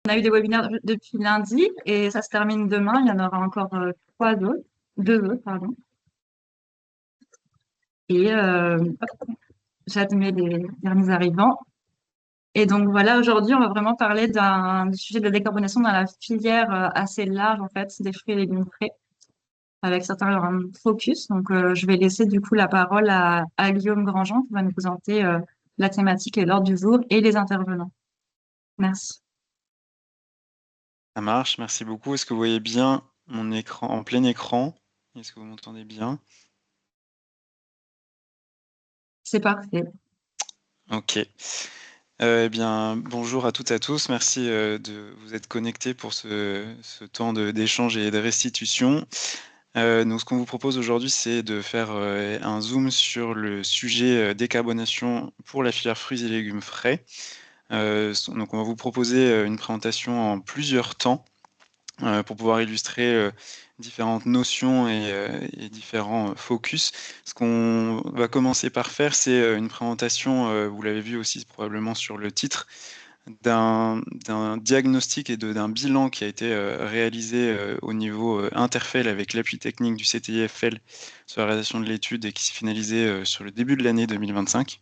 On a eu des webinaires depuis lundi et ça se termine demain. Il y en aura encore trois autres, deux autres, pardon. Et j'admets les derniers arrivants. Et donc voilà, aujourd'hui, on va vraiment parler du sujet de la décarbonation dans la filière assez large, en fait, des fruits et légumes frais, avec certains focus. Donc, je vais laisser du coup la parole à Guillaume Grandjean qui va nous présenter la thématique et l'ordre du jour et les intervenants. Merci. Ça marche, merci beaucoup. Est-ce que vous voyez bien mon écran en plein écran? Est-ce que vous m'entendez bien? C'est parfait. Ok. Eh bien, bonjour à toutes et à tous. Merci de vous être connectés pour ce temps d'échange et de restitution. Donc, ce qu'on vous propose aujourd'hui, c'est de faire un zoom sur le sujet décarbonation pour la filière fruits et légumes frais. Donc, on va vous proposer une présentation en plusieurs temps. Pour pouvoir illustrer différentes notions et différents focus. Ce qu'on va commencer par faire, c'est une présentation, vous l'avez vu aussi probablement sur le titre, d'un diagnostic et d'un bilan qui a été réalisé au niveau Interfel avec l'appui technique du CTIFL sur la réalisation de l'étude et qui s'est finalisé sur le début de l'année 2025.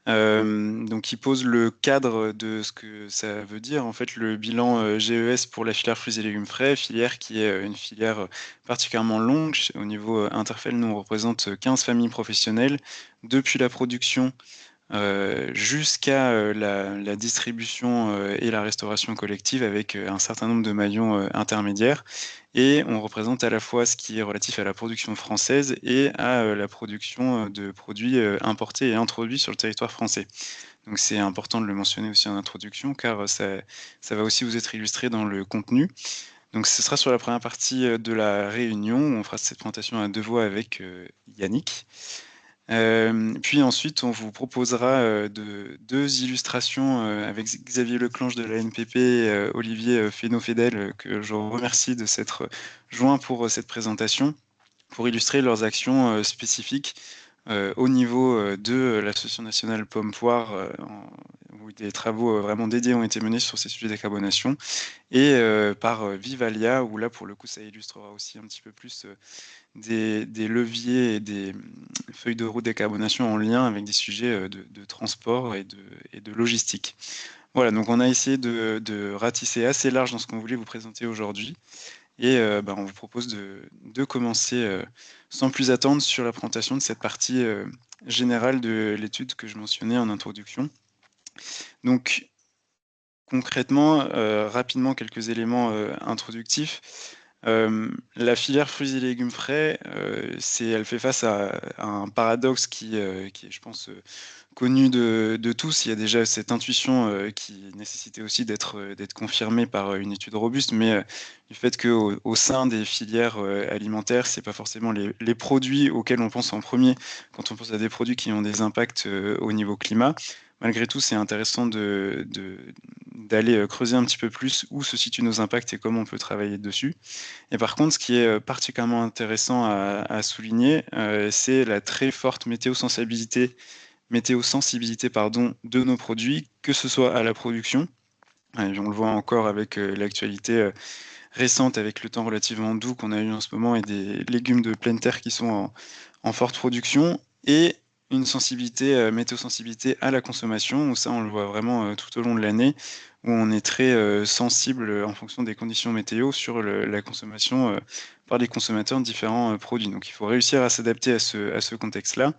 Donc, qui pose le cadre de ce que ça veut dire, en fait, le bilan GES pour la filière fruits et légumes frais, filière qui est une filière particulièrement longue. Au niveau Interfel, nous, on représente 15 familles professionnelles, depuis la production jusqu'à la distribution et la restauration collective avec un certain nombre de maillons intermédiaires. Et on représente à la fois ce qui est relatif à la production française et à la production de produits importés et introduits sur le territoire français. Donc c'est important de le mentionner aussi en introduction car ça va aussi vous être illustré dans le contenu. Donc ce sera sur la première partie de la réunion où on fera cette présentation à deux voix avec Yannick. Puis ensuite, on vous proposera deux illustrations avec Xavier Leclanche de la NPP et Olivier Fesneau-Fedel, que je remercie de s'être joints pour cette présentation, pour illustrer leurs actions spécifiques au niveau de l'Association nationale Pomme-Poire, où des travaux vraiment dédiés ont été menés sur ces sujets de décarbonation, et par Vivalia, où là, pour le coup, ça illustrera aussi un petit peu plus des leviers et des feuilles de route décarbonation en lien avec des sujets de transport et de logistique. Voilà, donc on a essayé de ratisser assez large dans ce qu'on voulait vous présenter aujourd'hui. Et on vous propose de commencer sans plus attendre sur la présentation de cette partie générale de l'étude que je mentionnais en introduction. Donc, concrètement, rapidement, quelques éléments introductifs. La filière fruits et légumes frais, elle fait face à un paradoxe qui est, je pense, connu de tous. Il y a déjà cette intuition qui nécessitait aussi d'être confirmée par une étude robuste, mais du fait qu'au sein des filières alimentaires, c'est pas forcément les produits auxquels on pense en premier quand on pense à des produits qui ont des impacts au niveau climat. Malgré tout, c'est intéressant d'aller creuser un petit peu plus où se situent nos impacts et comment on peut travailler dessus. Et par contre, ce qui est particulièrement intéressant à souligner, c'est la très forte météosensibilité pardon, de nos produits, que ce soit à la production, et on le voit encore avec l'actualité récente, avec le temps relativement doux qu'on a eu en ce moment et des légumes de pleine terre qui sont en forte production, et une sensibilité, météosensibilité à la consommation, où ça on le voit vraiment tout au long de l'année, où on est très sensible en fonction des conditions météo sur la consommation par les consommateurs de différents produits. Donc il faut réussir à s'adapter à ce contexte-là.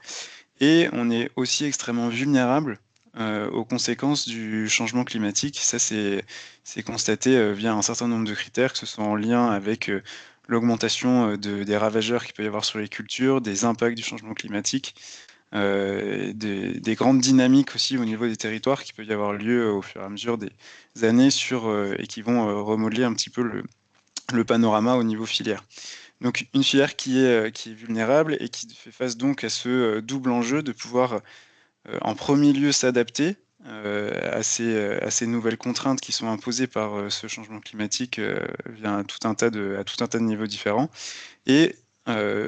Et on est aussi extrêmement vulnérable aux conséquences du changement climatique. Ça, c'est constaté via un certain nombre de critères, que ce soit en lien avec l'augmentation des ravageurs qu'il peut y avoir sur les cultures, des impacts du changement climatique, des grandes dynamiques aussi au niveau des territoires qui peut y avoir lieu au fur et à mesure des années et qui vont remodeler un petit peu le panorama au niveau filière. Donc une filière qui est vulnérable et qui fait face donc à ce double enjeu de pouvoir en premier lieu s'adapter à ces nouvelles contraintes qui sont imposées par ce changement climatique via à tout un tas de niveaux différents, et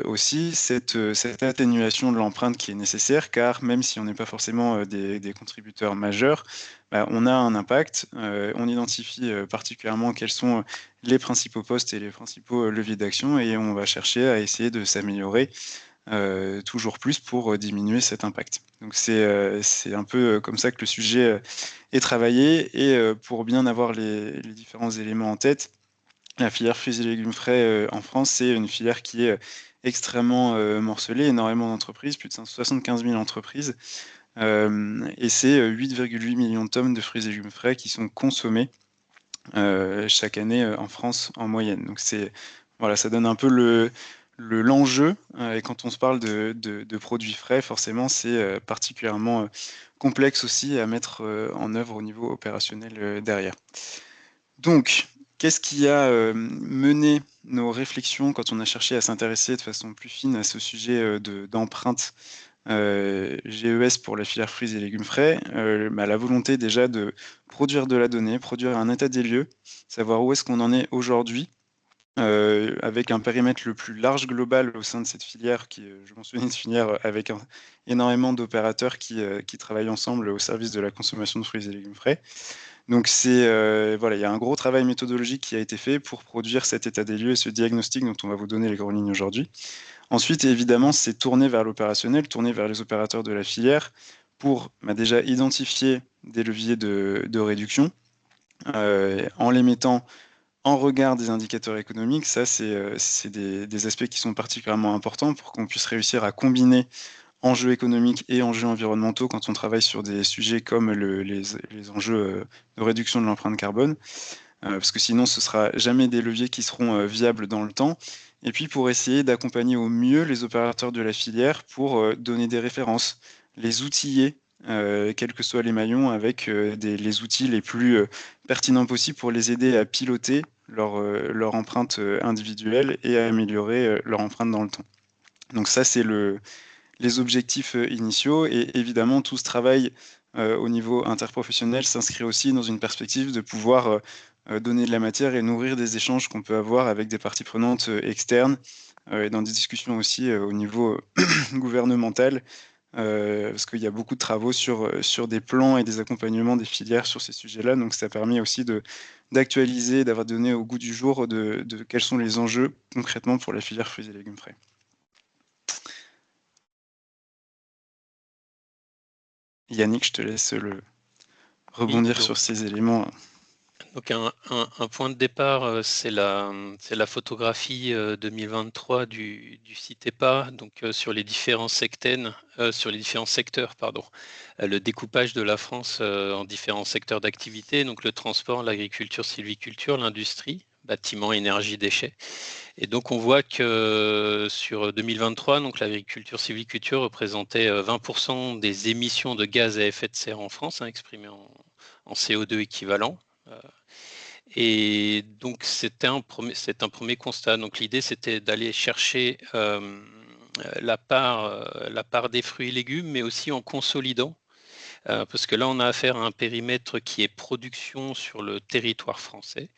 aussi cette atténuation de l'empreinte qui est nécessaire, car même si on n'est pas forcément des contributeurs majeurs, bah, on a un impact. On identifie particulièrement quels sont les principaux postes et les principaux leviers d'action, et on va chercher à essayer de s'améliorer toujours plus pour diminuer cet impact. Donc c'est un peu comme ça que le sujet est travaillé, et pour bien avoir les différents éléments en tête, la filière fruits et légumes frais en France, c'est une filière qui est extrêmement morcelée, énormément d'entreprises, plus de 75 000 entreprises, et c'est 8,8 millions de tonnes de fruits et légumes frais qui sont consommés chaque année en France en moyenne. Donc voilà, ça donne un peu l'enjeu, et quand on se parle de produits frais, forcément, c'est particulièrement complexe aussi à mettre en œuvre au niveau opérationnel derrière. Donc, qu'est-ce qui a mené nos réflexions quand on a cherché à s'intéresser de façon plus fine à ce sujet d'empreinte GES pour la filière fruits et légumes frais? Bah, la volonté déjà de produire de la donnée, produire un état des lieux, savoir où est-ce qu'on en est aujourd'hui, avec un périmètre le plus large global au sein de cette filière qui est, je mentionnais, une filière avec énormément d'opérateurs qui travaillent ensemble au service de la consommation de fruits et légumes frais. Donc voilà, il y a un gros travail méthodologique qui a été fait pour produire cet état des lieux et ce diagnostic dont on va vous donner les grandes lignes aujourd'hui. Ensuite, évidemment, c'est tourner vers l'opérationnel, tourner vers les opérateurs de la filière pour déjà identifier des leviers de réduction en les mettant en regard des indicateurs économiques. Ça, c'est des aspects qui sont particulièrement importants pour qu'on puisse réussir à combiner enjeux économiques et enjeux environnementaux quand on travaille sur des sujets comme les enjeux de réduction de l'empreinte carbone, parce que sinon ce sera jamais des leviers qui seront viables dans le temps. Et puis pour essayer d'accompagner au mieux les opérateurs de la filière pour donner des références, les outiller, quels que soient les maillons, avec les outils les plus pertinents possibles pour les aider à piloter leur empreinte individuelle et à améliorer leur empreinte dans le temps. Donc ça, c'est les objectifs initiaux, et évidemment tout ce travail au niveau interprofessionnel s'inscrit aussi dans une perspective de pouvoir donner de la matière et nourrir des échanges qu'on peut avoir avec des parties prenantes externes, et dans des discussions aussi au niveau gouvernemental, parce qu'il y a beaucoup de travaux sur des plans et des accompagnements des filières sur ces sujets-là. Donc ça permet aussi d'actualiser, d'avoir donné au goût du jour de quels sont les enjeux concrètement pour la filière fruits et légumes frais. Yannick, je te laisse Oui, rebondir sur ces éléments. donc un point de départ, c'est la photographie 2023 du site EPA, donc sur les différents secteurs, pardon. Le découpage de la France en différents secteurs d'activité, donc le transport, l'agriculture, sylviculture, l'industrie, bâtiment, énergie, déchets. Et donc on voit que sur 2023, donc l'agriculture, sylviculture représentait 20% des émissions de gaz à effet de serre en France, exprimées en CO2 équivalent. Et donc c'est un premier constat. Donc l'idée c'était d'aller chercher la part des fruits et légumes, mais aussi en consolidant, parce que là on a affaire à un périmètre qui est production sur le territoire français,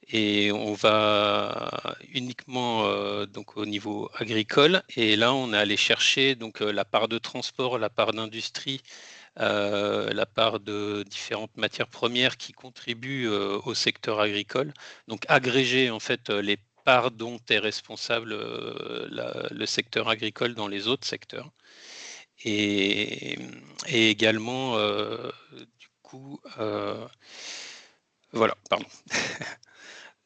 et on va uniquement donc au niveau agricole. Et là on est allé chercher donc la part de transport, la part d'industrie, la part de différentes matières premières qui contribuent au secteur agricole. Donc agréger en fait les parts dont est responsable le secteur agricole dans les autres secteurs. Et également, du coup, voilà, pardon.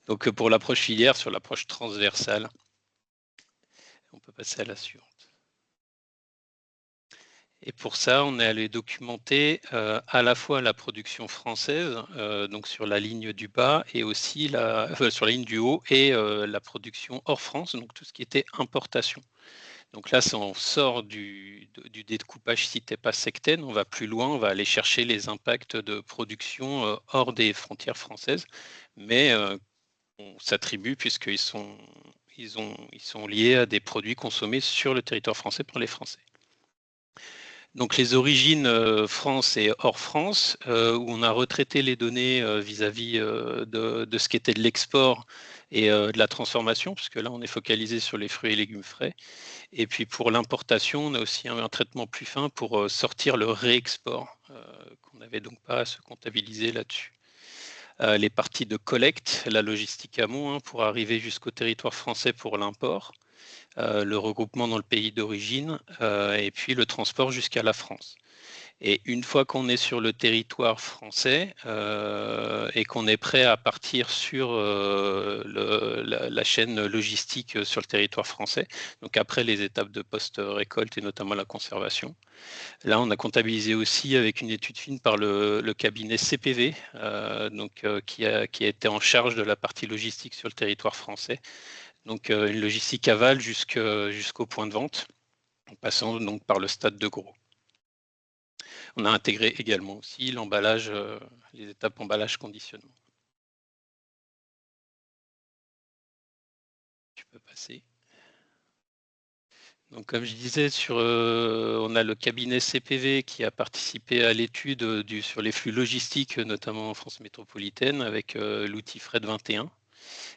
Donc pour l'approche filière, sur l'approche transversale, on peut passer à la suivante. Et pour ça, on est allé documenter à la fois la production française, donc sur la ligne du bas, et aussi sur la ligne du haut, et la production hors France, donc tout ce qui était importation. Donc là, on sort du découpage cité pas sectaine, on va plus loin, on va aller chercher les impacts de production hors des frontières françaises, mais on s'attribue puisqu'ils sont liés à des produits consommés sur le territoire français par les Français. Donc les origines France et hors France, où on a retraité les données vis-à-vis de ce qu'était de l'export et de la transformation, puisque là on est focalisé sur les fruits et légumes frais. Et puis pour l'importation, on a aussi un traitement plus fin pour sortir le réexport, qu'on n'avait donc pas à se comptabiliser là-dessus. Les parties de collecte, la logistique amont, pour arriver jusqu'au territoire français pour l'import, le regroupement dans le pays d'origine et puis le transport jusqu'à la France. Et une fois qu'on est sur le territoire français et qu'on est prêt à partir sur la chaîne logistique sur le territoire français, donc après les étapes de post-récolte et notamment la conservation, là on a comptabilisé aussi avec une étude fine par le cabinet CPV, qui a été en charge de la partie logistique sur le territoire français, donc une logistique aval jusqu'au point de vente, en passant donc par le stade de gros. On a intégré également aussi l'emballage, les étapes emballage conditionnement. Tu peux passer. Donc, comme je disais, on a le cabinet CPV qui a participé à l'étude sur les flux logistiques, notamment en France métropolitaine, avec l'outil Fred 21.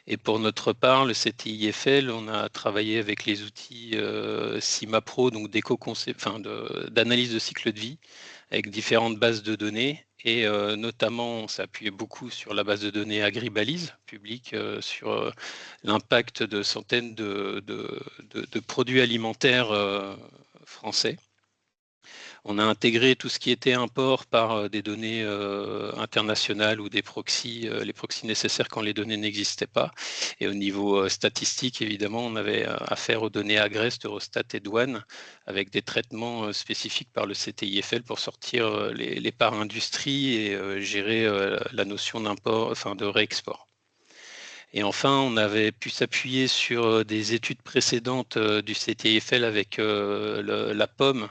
Et pour notre part, le CTIFL, on a travaillé avec les outils CIMAPRO, donc d'analyse de cycle de vie, avec différentes bases de données. Et notamment, on s'est appuyé beaucoup sur la base de données Agribalise publique, sur l'impact de centaines de produits alimentaires français. On a intégré tout ce qui était import par des données internationales ou des proxys, les proxys nécessaires quand les données n'existaient pas. Et au niveau statistique, évidemment, on avait affaire aux données Agrest, Eurostat et Douane, avec des traitements spécifiques par le CTIFL pour sortir les parts industrie et gérer la notion d'import, enfin de réexport. Et enfin, on avait pu s'appuyer sur des études précédentes du CTIFL avec la pomme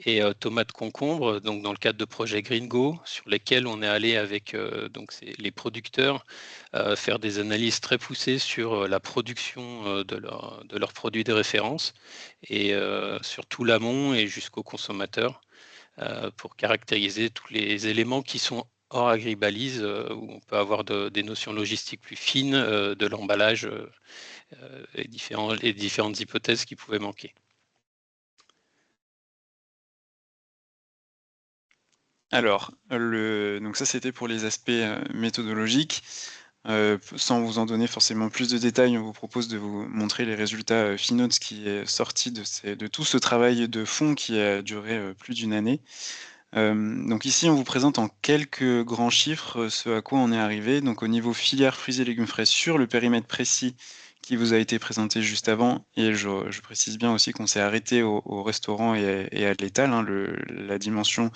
et tomate concombre, donc dans le cadre de projet Gringo, sur lesquels on est allé avec les producteurs faire des analyses très poussées sur la production de leurs produits de référence et sur tout l'amont et jusqu'au consommateur pour caractériser tous les éléments qui sont hors Agribalise, où on peut avoir des notions logistiques plus fines, de l'emballage et différentes hypothèses qui pouvaient manquer. Alors, donc ça c'était pour les aspects méthodologiques. Sans vous en donner forcément plus de détails, on vous propose de vous montrer les résultats finaux de ce qui est sorti de tout ce travail de fond qui a duré plus d'une année. Donc ici, on vous présente en quelques grands chiffres ce à quoi on est arrivé. Donc au niveau filière fruits et légumes frais sur le périmètre précis qui vous a été présenté juste avant, et je précise bien aussi qu'on s'est arrêté au restaurant et à l'étal, hein, la dimension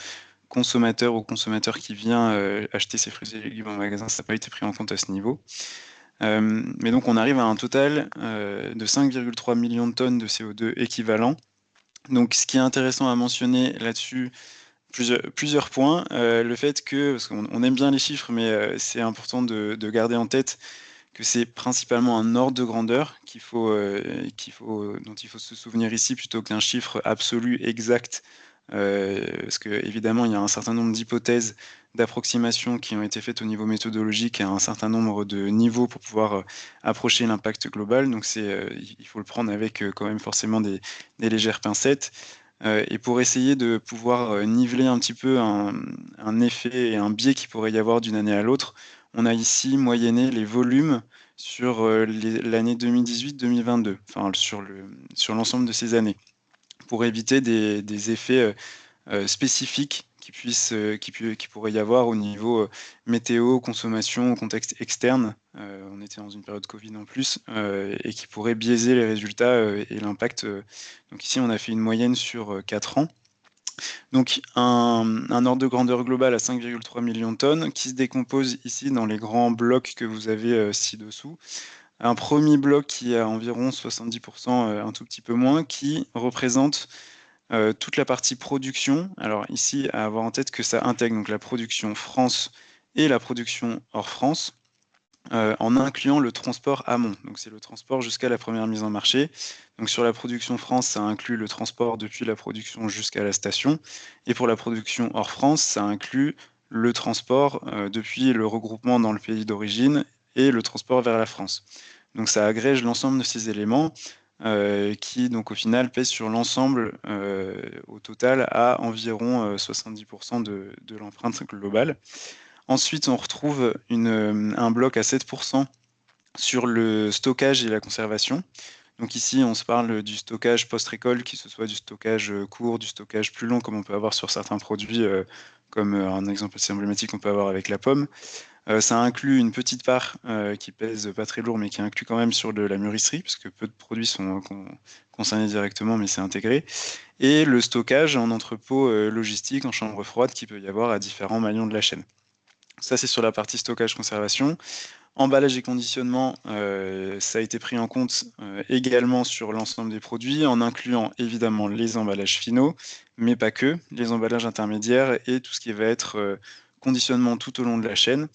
consommateur ou consommateur qui vient acheter ses fruits et légumes en magasin, ça n'a pas été pris en compte à ce niveau. Mais donc on arrive à un total de 5,3 millions de tonnes de CO2 équivalent. Donc ce qui est intéressant à mentionner là-dessus, plusieurs points. Le fait que, parce qu'on aime bien les chiffres, mais c'est important de garder en tête que c'est principalement un ordre de grandeur dont il faut se souvenir ici plutôt qu'un chiffre absolu exact. Parce que évidemment, il y a un certain nombre d'hypothèses d'approximation qui ont été faites au niveau méthodologique et un certain nombre de niveaux pour pouvoir approcher l'impact global. Donc il faut le prendre avec quand même forcément des légères pincettes. Et pour essayer de pouvoir niveler un petit peu un effet et un biais qui pourrait y avoir d'une année à l'autre, on a ici moyenné les volumes sur l'année 2018-2022, enfin sur l'ensemble de ces années, pour éviter des effets spécifiques qui pourrait y avoir au niveau météo, consommation, contexte externe. On était dans une période Covid en plus, et qui pourrait biaiser les résultats et l'impact. Donc ici, on a fait une moyenne sur 4 ans. Donc un ordre de grandeur global à 5,3 millions de tonnes qui se décompose ici dans les grands blocs que vous avez ci-dessous. Un premier bloc qui est à environ 70%, un tout petit peu moins, qui représente toute la partie production. Alors ici, à avoir en tête que ça intègre donc la production France et la production hors France. en incluant le transport amont. Donc c'est le transport jusqu'à la première mise en marché. Donc sur la production France, ça inclut le transport depuis la production jusqu'à la station. Et pour la production hors France, ça inclut le transport depuis le regroupement dans le pays d'origine et le transport vers la France. Donc ça agrège l'ensemble de ces éléments qui, donc au final, pèsent sur l'ensemble au total à environ 70% de l'empreinte globale. Ensuite, on retrouve un bloc à 7% sur le stockage et la conservation. Donc ici, on se parle du stockage post-récolte, que ce soit du stockage court, du stockage plus long, comme on peut avoir sur certains produits, comme un exemple assez emblématique qu'on peut avoir avec la pomme. Ça inclut une petite part qui pèse pas très lourd, mais qui inclut quand même sur de la mûrisserie, parce que peu de produits sont concernés directement, mais c'est intégré. Et le stockage en entrepôt logistique, en chambre froide, qu'il peut y avoir à différents maillons de la chaîne. Ça, c'est sur la partie stockage-conservation. Emballage et conditionnement, ça a été pris en compte également sur l'ensemble des produits, en incluant évidemment les emballages finaux, mais pas que, les emballages intermédiaires et tout ce qui va être conditionnement tout au long de la chaîne.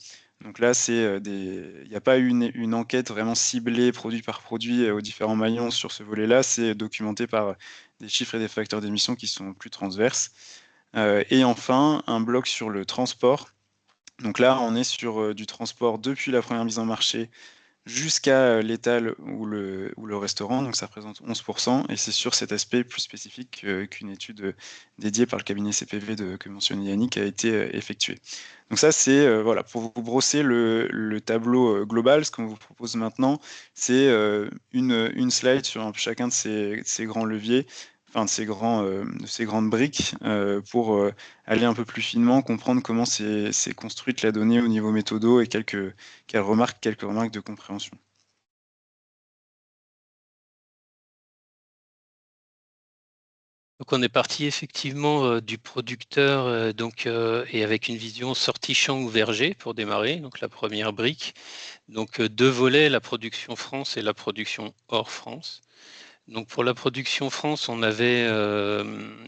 Donc là, il n'y a pas eu une enquête vraiment ciblée produit par produit aux différents maillons sur ce volet-là, c'est documenté par des chiffres et des facteurs d'émission qui sont plus transverses. Et enfin, un bloc sur le transport. Donc là, on est sur du transport depuis la première mise en marché jusqu'à l'étal ou le restaurant, donc ça représente 11%, et c'est sur cet aspect plus spécifique qu'une étude dédiée par le cabinet CPV que mentionnait Yannick a été effectuée. Donc ça, c'est voilà, pour vous brosser le tableau global. Ce qu'on vous propose maintenant, c'est une slide sur chacun de ces grands leviers, enfin de ces grandes briques, pour aller un peu plus finement, comprendre comment c'est construite la donnée au niveau méthodo et quelques remarques de compréhension. Donc on est parti effectivement du producteur et avec une vision sortie champ ou verger pour démarrer, donc la première brique. Donc deux volets, la production France et la production hors France. Donc pour la production France, on avait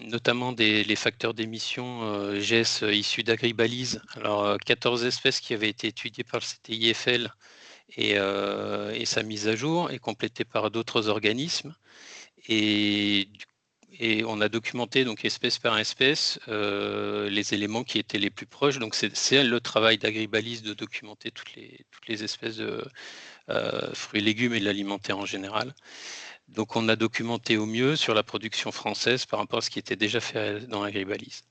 notamment les facteurs d'émission GES issus d'Agribalise. Alors 14 espèces qui avaient été étudiées par le CTIFL et sa mise à jour et complétée par d'autres organismes. Et on a documenté donc espèce par espèce les éléments qui étaient les plus proches. Donc c'est le travail d'Agribalise de documenter toutes les espèces de fruits et légumes et de l'alimentaire en général. Donc on a documenté au mieux sur la production française par rapport à ce qui était déjà fait dans Agribalise.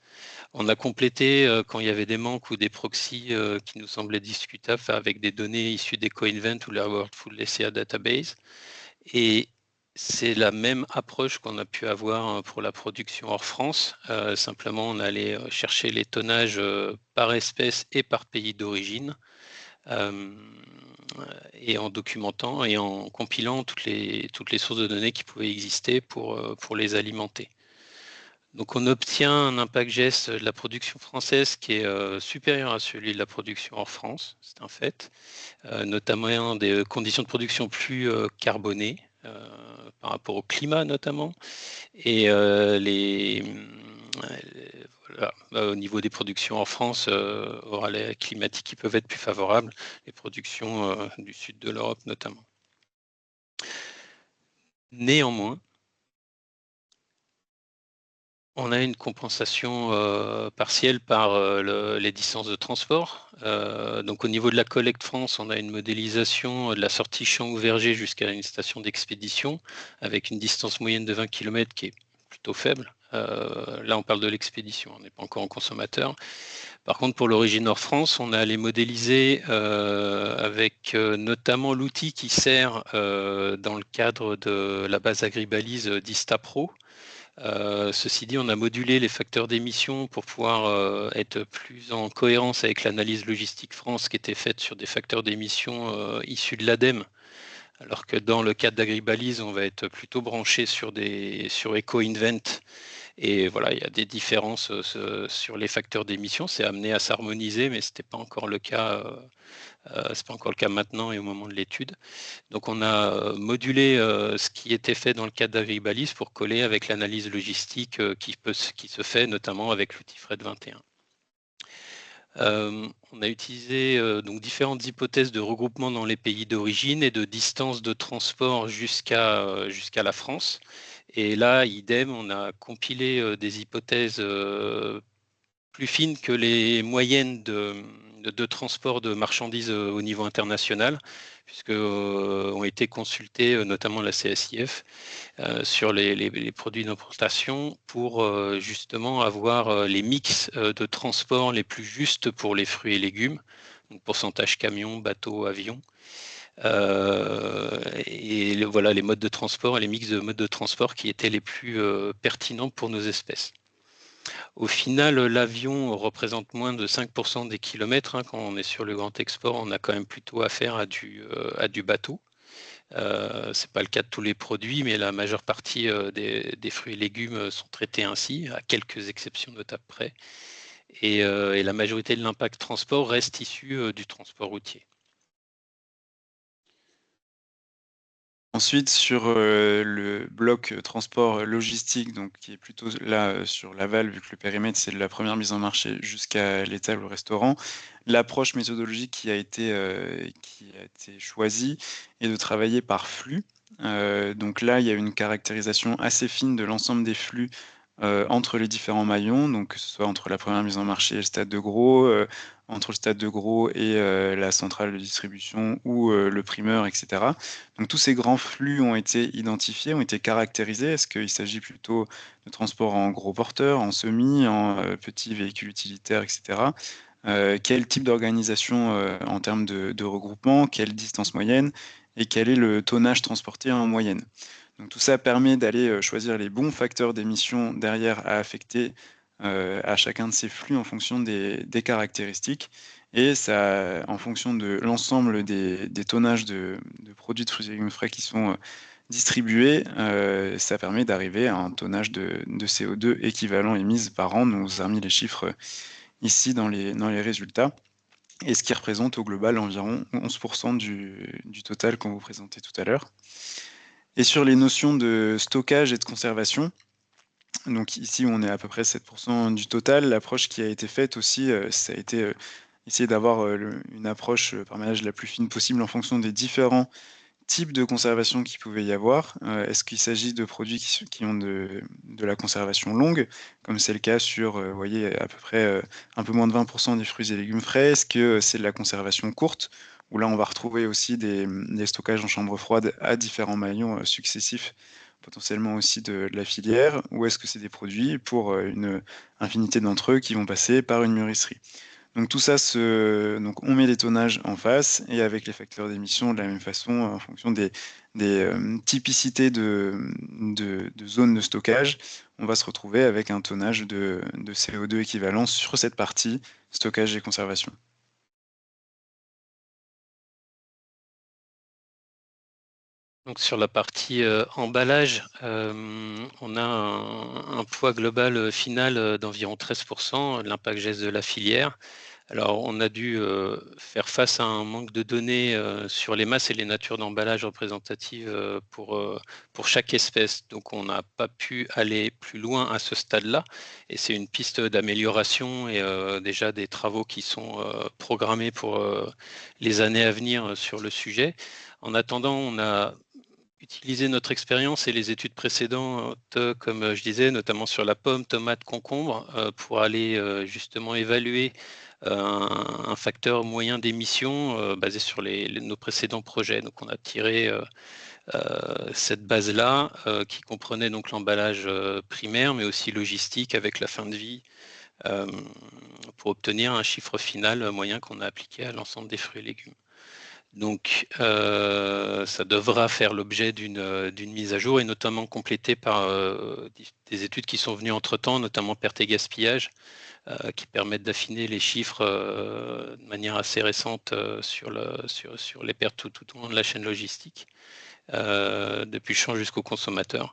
On a complété quand il y avait des manques ou des proxys qui nous semblaient discutables avec des données issues des CoInvent ou la World Food LCA Database. Et c'est la même approche qu'on a pu avoir pour la production hors France. Simplement, on allait chercher les tonnages par espèce et par pays d'origine. Et en documentant et en compilant toutes les sources de données qui pouvaient exister pour les alimenter. Donc on obtient un impact GES de la production française qui est supérieur à celui de la production hors France, c'est un fait, notamment des conditions de production plus carbonées par rapport au climat notamment, et voilà, au niveau des productions en France, aux râlets climatiques qui peuvent être plus favorables, les productions du sud de l'Europe notamment. Néanmoins, on a une compensation partielle par les distances de transport. Donc au niveau de la collecte France, on a une modélisation de la sortie champ ou verger jusqu'à une station d'expédition avec une distance moyenne de 20 km qui est plutôt faible. Là, on parle de l'expédition, on n'est pas encore en consommateur. Par contre, pour l'origine hors France, on a les modéliser avec notamment l'outil qui sert dans le cadre de la base Agribalise d'Istapro. Ceci dit, on a modulé les facteurs d'émission pour pouvoir être plus en cohérence avec l'analyse logistique France qui était faite sur des facteurs d'émission issus de l'ADEME, alors que dans le cadre d'Agribalise, on va être plutôt branché sur EcoInvent. Et voilà, il y a des différences sur les facteurs d'émission. C'est amené à s'harmoniser, mais ce n'était pas encore le cas. C'est pas encore le cas maintenant et au moment de l'étude. Donc on a modulé ce qui était fait dans le cadre d'Agribalise pour coller avec l'analyse logistique qui se fait notamment avec l'outil Fred 21. On a utilisé donc différentes hypothèses de regroupement dans les pays d'origine et de distance de transport jusqu'à la France. Et là, idem, on a compilé des hypothèses plus fines que les moyennes de transport de marchandises au niveau international, puisque ont été consultés notamment la CSIF sur les produits d'importation pour justement avoir les mix de transport les plus justes pour les fruits et légumes, donc pourcentage camion, bateau, avion. Et voilà les modes de transport et les mix de modes de transport qui étaient les plus pertinents pour nos espèces. Au final, l'avion représente moins de 5% des kilomètres. Hein. Quand on est sur le grand export, on a quand même plutôt affaire à du bateau. Ce n'est pas le cas de tous les produits, mais la majeure partie des fruits et légumes sont traités ainsi, à quelques exceptions notables près. Et la majorité de l'impact transport reste issue du transport routier. Ensuite, sur le bloc transport logistique, donc qui est plutôt là sur l'aval, vu que le périmètre c'est de la première mise en marché jusqu'à l'étal au restaurant, l'approche méthodologique qui a été choisie est de travailler par flux. Donc là, il y a une caractérisation assez fine de l'ensemble des flux entre les différents maillons, donc que ce soit entre la première mise en marché et le stade de gros, entre le stade de gros et la centrale de distribution ou le primeur, etc. Donc tous ces grands flux ont été identifiés, ont été caractérisés. Est-ce qu'il s'agit plutôt de transport en gros porteurs, en semis, en petits véhicules utilitaires, etc. Quel type d'organisation en termes de regroupement, quelle distance moyenne et quel est le tonnage transporté en moyenne. Donc tout ça permet d'aller choisir les bons facteurs d'émission derrière à affecter à chacun de ces flux en fonction des caractéristiques. Et ça, en fonction de l'ensemble des tonnages de produits de fruits et légumes frais qui sont distribués, ça permet d'arriver à un tonnage de CO2 équivalent émis par an. On vous a remis les chiffres ici dans les résultats. Et ce qui représente au global environ 11% du total qu'on vous présentait tout à l'heure. Et sur les notions de stockage et de conservation, donc ici on est à peu près 7% du total. L'approche qui a été faite aussi, ça a été essayer d'avoir une approche par manage la plus fine possible en fonction des différents types de conservation qu'il pouvait y avoir. Est-ce qu'il s'agit de produits qui ont de la conservation longue, comme c'est le cas sur, vous voyez, à peu près un peu moins de 20% des fruits et légumes frais? Est-ce que c'est de la conservation courte, où là on va retrouver aussi des stockages en chambre froide à différents maillons successifs, potentiellement aussi de la filière, ou est-ce que c'est des produits pour une infinité d'entre eux qui vont passer par une mûrisserie? Donc tout ça, donc on met les tonnages en face et avec les facteurs d'émission de la même façon en fonction des typicités de zones de stockage, on va se retrouver avec un tonnage de CO2 équivalent sur cette partie stockage et conservation. Donc sur la partie emballage, on a un poids global final d'environ 13%, l'impact geste de la filière. Alors on a dû faire face à un manque de données sur les masses et les natures d'emballage représentatives pour chaque espèce. Donc on n'a pas pu aller plus loin à ce stade-là. Et c'est une piste d'amélioration et déjà des travaux qui sont programmés pour les années à venir sur le sujet. En attendant, on a utiliser notre expérience et les études précédentes, comme je disais, notamment sur la pomme, tomate, concombre, pour aller justement évaluer un facteur moyen d'émission basé sur nos précédents projets. Donc on a tiré cette base-là qui comprenait donc l'emballage primaire, mais aussi logistique avec la fin de vie, pour obtenir un chiffre final moyen qu'on a appliqué à l'ensemble des fruits et légumes. Donc, ça devra faire l'objet d'une mise à jour et notamment complétée par des études qui sont venues entre-temps, notamment perte et gaspillage, qui permettent d'affiner les chiffres de manière assez récente sur les pertes tout au long de la chaîne logistique, depuis le champ jusqu'au consommateur.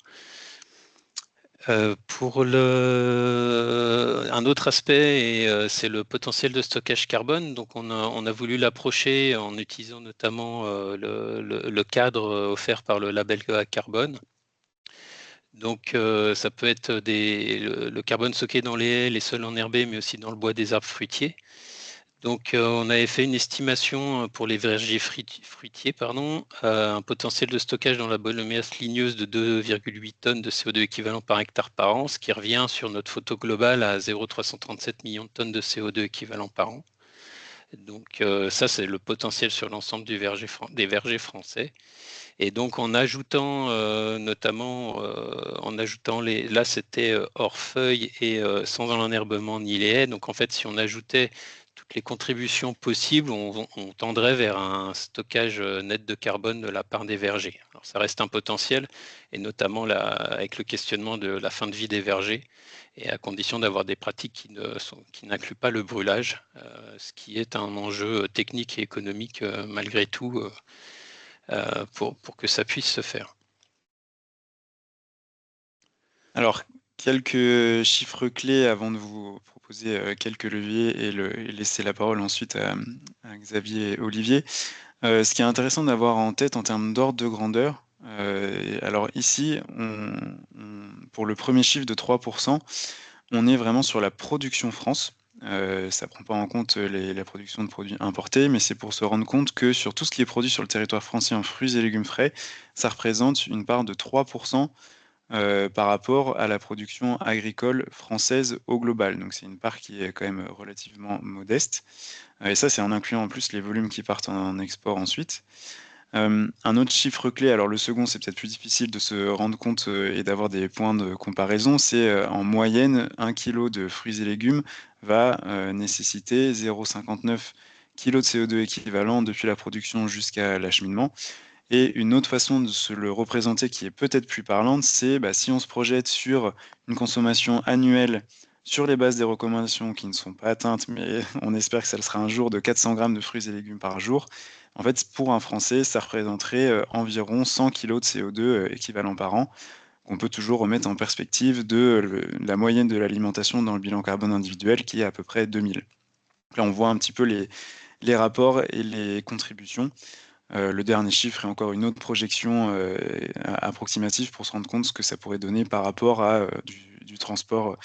Pour un autre aspect, c'est le potentiel de stockage carbone. Donc, on a voulu l'approcher en utilisant notamment le cadre offert par le label carbone. Donc, ça peut être le carbone stocké dans les haies, les sols enherbés, mais aussi dans le bois des arbres fruitiers. Donc, on avait fait une estimation pour les vergers fruitiers, un potentiel de stockage dans la biomasse ligneuse de 2,8 tonnes de CO2 équivalent par hectare par an, ce qui revient sur notre photo globale à 0,337 millions de tonnes de CO2 équivalent par an. Donc, ça, c'est le potentiel sur l'ensemble des vergers français. Et donc, en ajoutant notamment, là, c'était hors feuilles et sans l'enherbement ni les haies. Donc, en fait, si on ajoutait toutes les contributions possibles, on tendrait vers un stockage net de carbone de la part des vergers. Alors, ça reste un potentiel, et notamment avec le questionnement de la fin de vie des vergers, et à condition d'avoir des pratiques qui n'incluent pas le brûlage, ce qui est un enjeu technique et économique malgré tout pour que ça puisse se faire. Alors, quelques chiffres clés avant de vous proposer quelques leviers et laisser la parole ensuite à Xavier et Olivier. Ce qui est intéressant d'avoir en tête en termes d'ordre de grandeur, alors ici, pour le premier chiffre de 3%, on est vraiment sur la production France. Ça ne prend pas en compte la production de produits importés, mais c'est pour se rendre compte que sur tout ce qui est produit sur le territoire français en fruits et légumes frais, ça représente une part de 3% par rapport à la production agricole française au global. Donc c'est une part qui est quand même relativement modeste. Et ça, c'est en incluant en plus les volumes qui partent en export ensuite. Un autre chiffre clé, alors le second, c'est peut-être plus difficile de se rendre compte et d'avoir des points de comparaison, c'est en moyenne, 1 kg de fruits et légumes va nécessiter 0,59 kg de CO2 équivalent depuis la production jusqu'à l'acheminement. Et une autre façon de se le représenter qui est peut-être plus parlante, c'est si on se projette sur une consommation annuelle sur les bases des recommandations qui ne sont pas atteintes, mais on espère que ça le sera un jour, de 400 grammes de fruits et légumes par jour. En fait, pour un Français, ça représenterait environ 100 kg de CO2 équivalent par an, qu'on peut toujours remettre en perspective de la moyenne de l'alimentation dans le bilan carbone individuel, qui est à peu près 2000. Là, on voit un petit peu les rapports et les contributions. Le dernier chiffre est encore une autre projection approximative pour se rendre compte de ce que ça pourrait donner par rapport à du transport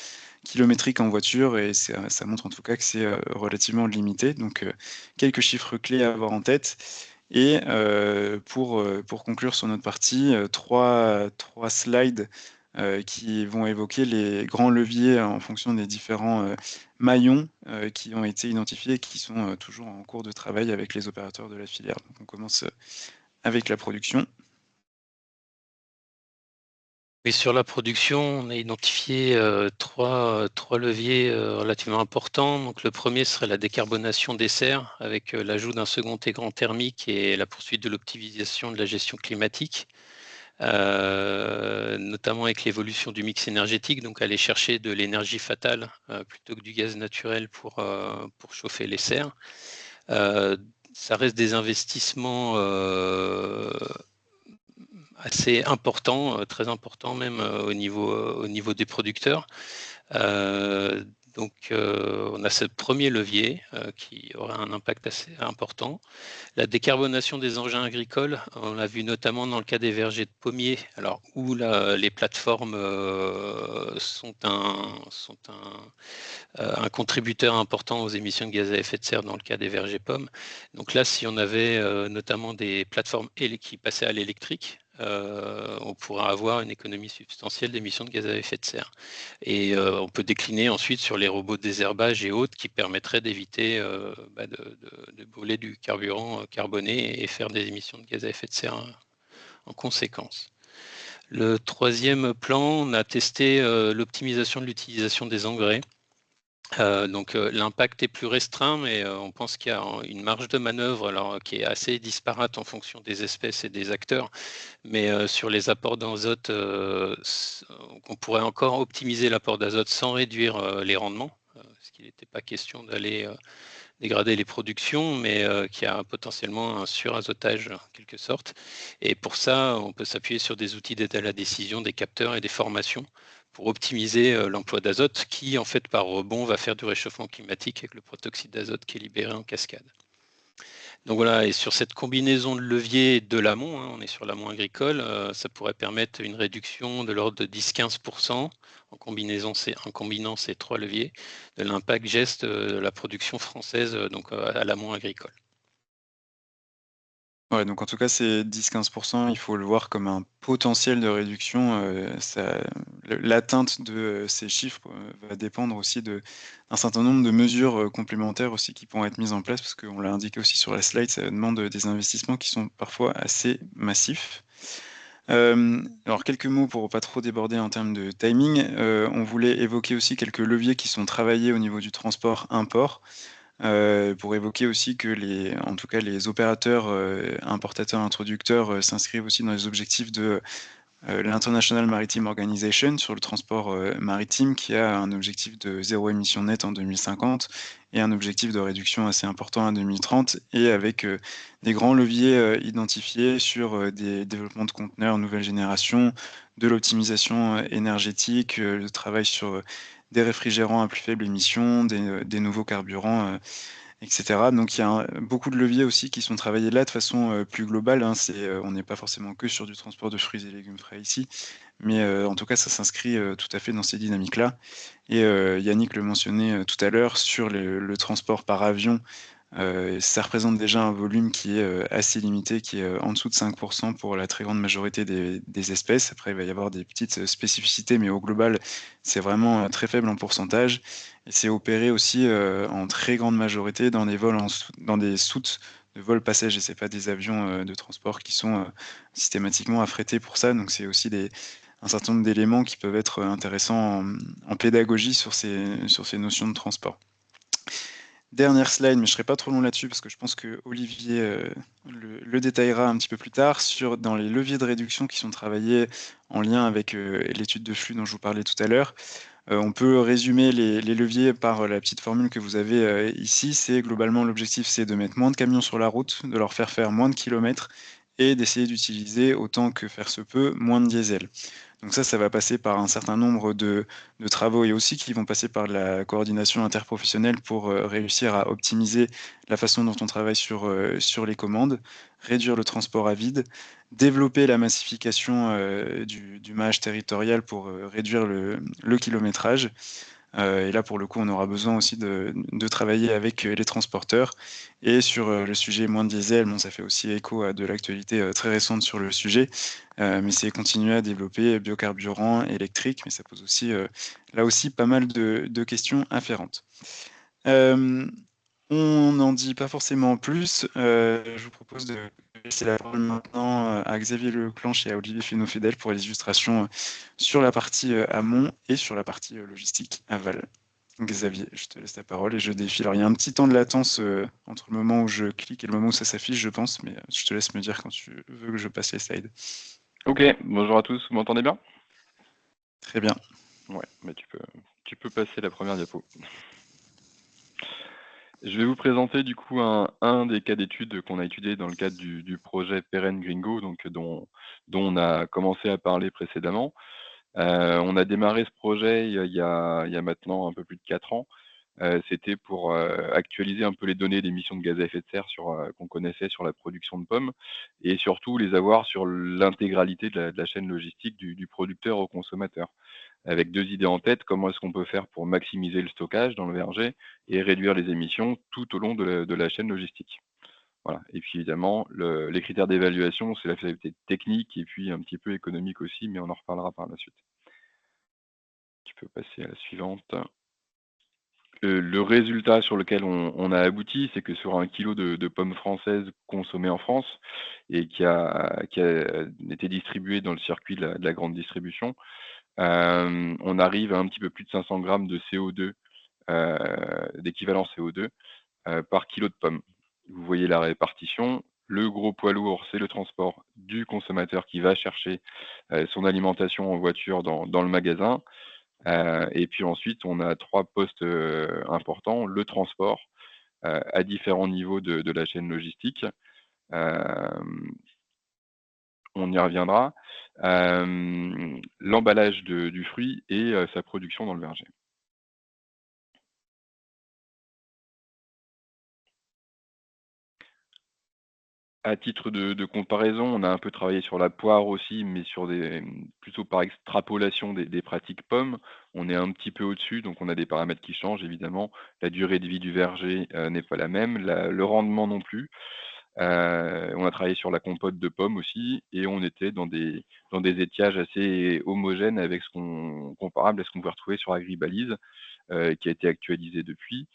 kilométrique en voiture, et ça montre en tout cas que c'est relativement limité. Donc quelques chiffres clés à avoir en tête. Et pour conclure sur notre partie, trois slides qui vont évoquer les grands leviers en fonction des différents maillons qui ont été identifiés et qui sont toujours en cours de travail avec les opérateurs de la filière. Donc on commence avec la production. Et sur la production, on a identifié trois leviers relativement importants. Donc, le premier serait la décarbonation des serres, avec l'ajout d'un second écran thermique et la poursuite de l'optimisation de la gestion climatique, notamment avec l'évolution du mix énergétique, donc aller chercher de l'énergie fatale plutôt que du gaz naturel pour chauffer les serres. Ça reste des investissements assez important, très important même au niveau des producteurs. Donc, on a ce premier levier qui aura un impact assez important. La décarbonation des engins agricoles, on l'a vu notamment dans le cas des vergers de pommiers, alors où les plateformes sont un contributeur important aux émissions de gaz à effet de serre dans le cas des vergers pommes. Donc là, si on avait notamment des plateformes qui passaient à l'électrique, on pourra avoir une économie substantielle d'émissions de gaz à effet de serre. Et on peut décliner ensuite sur les robots de désherbage et autres qui permettraient d'éviter de brûler du carburant carboné et faire des émissions de gaz à effet de serre en conséquence. Le troisième plan, on a testé l'optimisation de l'utilisation des engrais. Donc l'impact est plus restreint, mais on pense qu'il y a une marge de manœuvre qui est assez disparate en fonction des espèces et des acteurs. Mais sur les apports d'azote, on pourrait encore optimiser l'apport d'azote sans réduire les rendements, parce qu'il n'était pas question d'aller dégrader les productions, mais qui a potentiellement un surazotage en quelque sorte. Et pour ça, on peut s'appuyer sur des outils d'aide à la décision, des capteurs et des formations pour optimiser l'emploi d'azote qui, en fait, par rebond, va faire du réchauffement climatique avec le protoxyde d'azote qui est libéré en cascade. Donc voilà, et sur cette combinaison de leviers de l'amont, on est sur l'amont agricole, ça pourrait permettre une réduction de l'ordre de 10-15% en combinant ces 3 leviers de l'impact geste de la production française donc à l'amont agricole. Ouais, donc en tout cas, ces 10-15%, il faut le voir comme un potentiel de réduction. L'atteinte de ces chiffres va dépendre aussi d'un certain nombre de mesures complémentaires aussi qui pourront être mises en place, parce qu'on l'a indiqué aussi sur la slide, ça demande des investissements qui sont parfois assez massifs. Alors quelques mots pour pas trop déborder en termes de timing. On voulait évoquer aussi quelques leviers qui sont travaillés au niveau du transport import. Pour évoquer aussi que en tout cas les opérateurs, importateurs, introducteurs, s'inscrivent aussi dans les objectifs de l'International Maritime Organization sur le transport maritime, qui a un objectif de 0 émission nette en 2050 et un objectif de réduction assez important en 2030, et avec des grands leviers identifiés sur des développements de conteneurs nouvelle génération, de l'optimisation énergétique, le travail sur des réfrigérants à plus faible émission, des nouveaux carburants, etc. Donc il y a beaucoup de leviers aussi qui sont travaillés là de façon plus globale, hein. On n'est pas forcément que sur du transport de fruits et légumes frais ici, mais en tout cas ça s'inscrit tout à fait dans ces dynamiques-là. Et Yannick le mentionnait tout à l'heure sur le transport par avion. Ça représente déjà un volume qui est assez limité, qui est en dessous de 5% pour la très grande majorité des espèces. Après, il va y avoir des petites spécificités, mais au global, c'est vraiment très faible en pourcentage. Et c'est opéré aussi en très grande majorité dans des vols dans des soutes de vols passagers. C'est pas des avions de transport qui sont systématiquement affrétés pour ça. Donc c'est aussi un certain nombre d'éléments qui peuvent être intéressants en pédagogie sur ces notions de transport. Dernière slide, mais je ne serai pas trop long là-dessus parce que je pense que Olivier le détaillera un petit peu plus tard dans les leviers de réduction qui sont travaillés en lien avec l'étude de flux dont je vous parlais tout à l'heure. On peut résumer les leviers par la petite formule que vous avez ici. C'est globalement l'objectif, c'est de mettre moins de camions sur la route, de leur faire moins de kilomètres et d'essayer d'utiliser autant que faire se peut moins de diesel. Donc ça va passer par un certain nombre de travaux et aussi qui vont passer par la coordination interprofessionnelle pour réussir à optimiser la façon dont on travaille sur les commandes, réduire le transport à vide, développer la massification du maillage territorial pour réduire le kilométrage. Et là, pour le coup, on aura besoin aussi de travailler avec les transporteurs. Et sur le sujet moins de diesel, bon, ça fait aussi écho à de l'actualité très récente sur le sujet, mais c'est continuer à développer biocarburants électriques, mais ça pose aussi, là aussi, pas mal de questions afférentes. On n'en dit pas forcément plus. Je vous propose de laisser la parole maintenant à Xavier Leclanche et à Olivier Fesneau-Fidèle pour les illustrations sur la partie amont et sur la partie logistique aval. Xavier, je te laisse la parole et je défile. Alors, il y a un petit temps de latence entre le moment où je clique et le moment où ça s'affiche, je pense, mais je te laisse me dire quand tu veux que je passe les slides. Ok, bonjour à tous, vous m'entendez bien? Très bien. Ouais, mais tu peux passer la première diapo. Je vais vous présenter du coup un des cas d'études qu'on a étudié dans le cadre du projet Peren Gringo, donc dont on a commencé à parler précédemment. On a démarré ce projet il y a maintenant un peu plus de 4 ans. C'était pour actualiser un peu les données d'émissions de gaz à effet de serre qu'on connaissait sur la production de pommes et surtout les avoir sur l'intégralité de la chaîne logistique du producteur au consommateur. Avec 2 idées en tête, comment est-ce qu'on peut faire pour maximiser le stockage dans le verger et réduire les émissions tout au long de la chaîne logistique. Voilà. Et puis évidemment, les critères d'évaluation, c'est la faisabilité technique et puis un petit peu économique aussi, mais on en reparlera par la suite. Tu peux passer à la suivante. Le résultat sur lequel on a abouti, c'est que sur 1 kilo de pommes françaises consommées en France et qui a été distribué dans le circuit de la grande distribution, on arrive à un petit peu plus de 500 grammes de CO2, d'équivalent CO2, par kilo de pommes. Vous voyez la répartition. Le gros poids lourd, c'est le transport du consommateur qui va chercher son alimentation en voiture dans le magasin. Et puis ensuite, on a 3 postes importants. Le transport à différents niveaux de la chaîne logistique. On y reviendra. L'emballage du fruit et sa production dans le verger. À titre de comparaison, on a un peu travaillé sur la poire aussi, mais plutôt par extrapolation des pratiques pommes. On est un petit peu au-dessus, donc on a des paramètres qui changent évidemment. La durée de vie du verger, n'est pas la même, le rendement non plus. On a travaillé sur la compote de pommes aussi et on était dans des étiages assez homogènes avec comparable à ce qu'on peut retrouver sur Agribalise, qui a été actualisé depuis.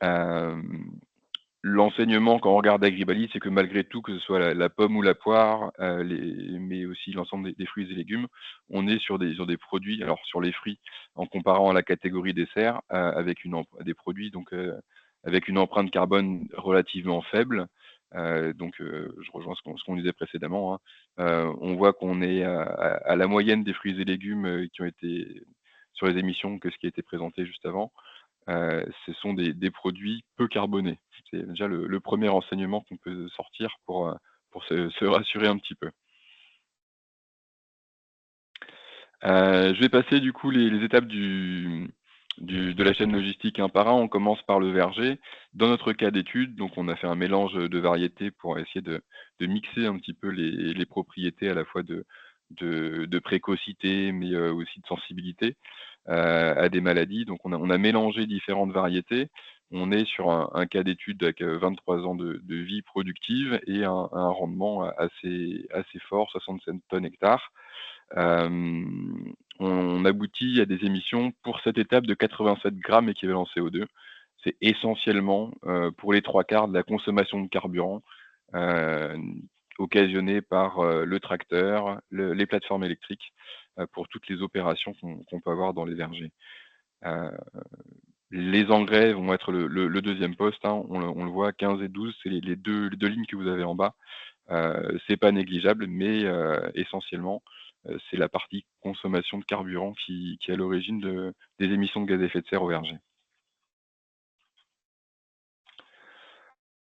Hem L'enseignement quand on regarde Agribalise, c'est que malgré tout, que ce soit la pomme ou la poire, mais aussi l'ensemble des fruits et légumes, on est sur des produits, alors sur les fruits, en comparant à la catégorie dessert, avec des produits donc, avec une empreinte carbone relativement faible. Je rejoins ce qu'on disait précédemment, hein. On voit qu'on est à la moyenne des fruits et légumes, qui ont été sur les émissions que ce qui a été présenté juste avant. Ce sont des produits peu carbonés. C'est déjà le 1er renseignement qu'on peut sortir pour se rassurer un petit peu. Je vais passer du coup les étapes de la chaîne logistique un par un. On commence par le verger. Dans notre cas d'étude, donc on a fait un mélange de variétés pour essayer de mixer un petit peu les propriétés à la fois de précocité, mais aussi de sensibilité à des maladies. Donc on a mélangé différentes variétés. On est sur un cas d'étude avec 23 ans de vie productive et un rendement assez fort, 67 tonnes hectares. On aboutit à des émissions pour cette étape de 87 grammes équivalent CO2. C'est essentiellement, pour les 3/4 de la consommation de carburant, heu, occasionnée par, le tracteur, les plateformes électriques, pour toutes les opérations qu'on peut avoir dans les vergers. Heu, les engrais vont être le 2e poste, hein, on le voit 15 et 12, c'est les deux lignes que vous avez en bas. C'est pas négligeable, mais essentiellement, c'est la partie consommation de carburant qui est à l'origine des émissions de gaz à effet de serre au verger.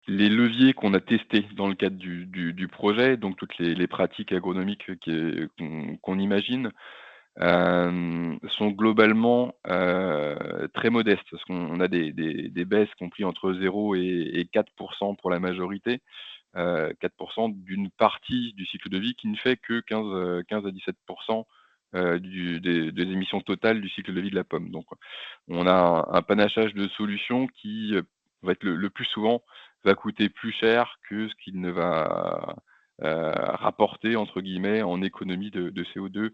Les leviers qu'on a testés dans le cadre du projet, donc toutes les pratiques agronomiques qu'on imagine, sont globalement, très modestes parce qu'on a des baisses compris entre 0 et 4 pour la majorité. 4 d'une partie du cycle de vie qui ne fait que 15 à 17 des émissions totales du cycle de vie de la pomme. Donc on a un panachage de solutions qui, va être le plus souvent, va coûter plus cher que ce qu'il ne va, «rapporter» entre guillemets en économie de CO2,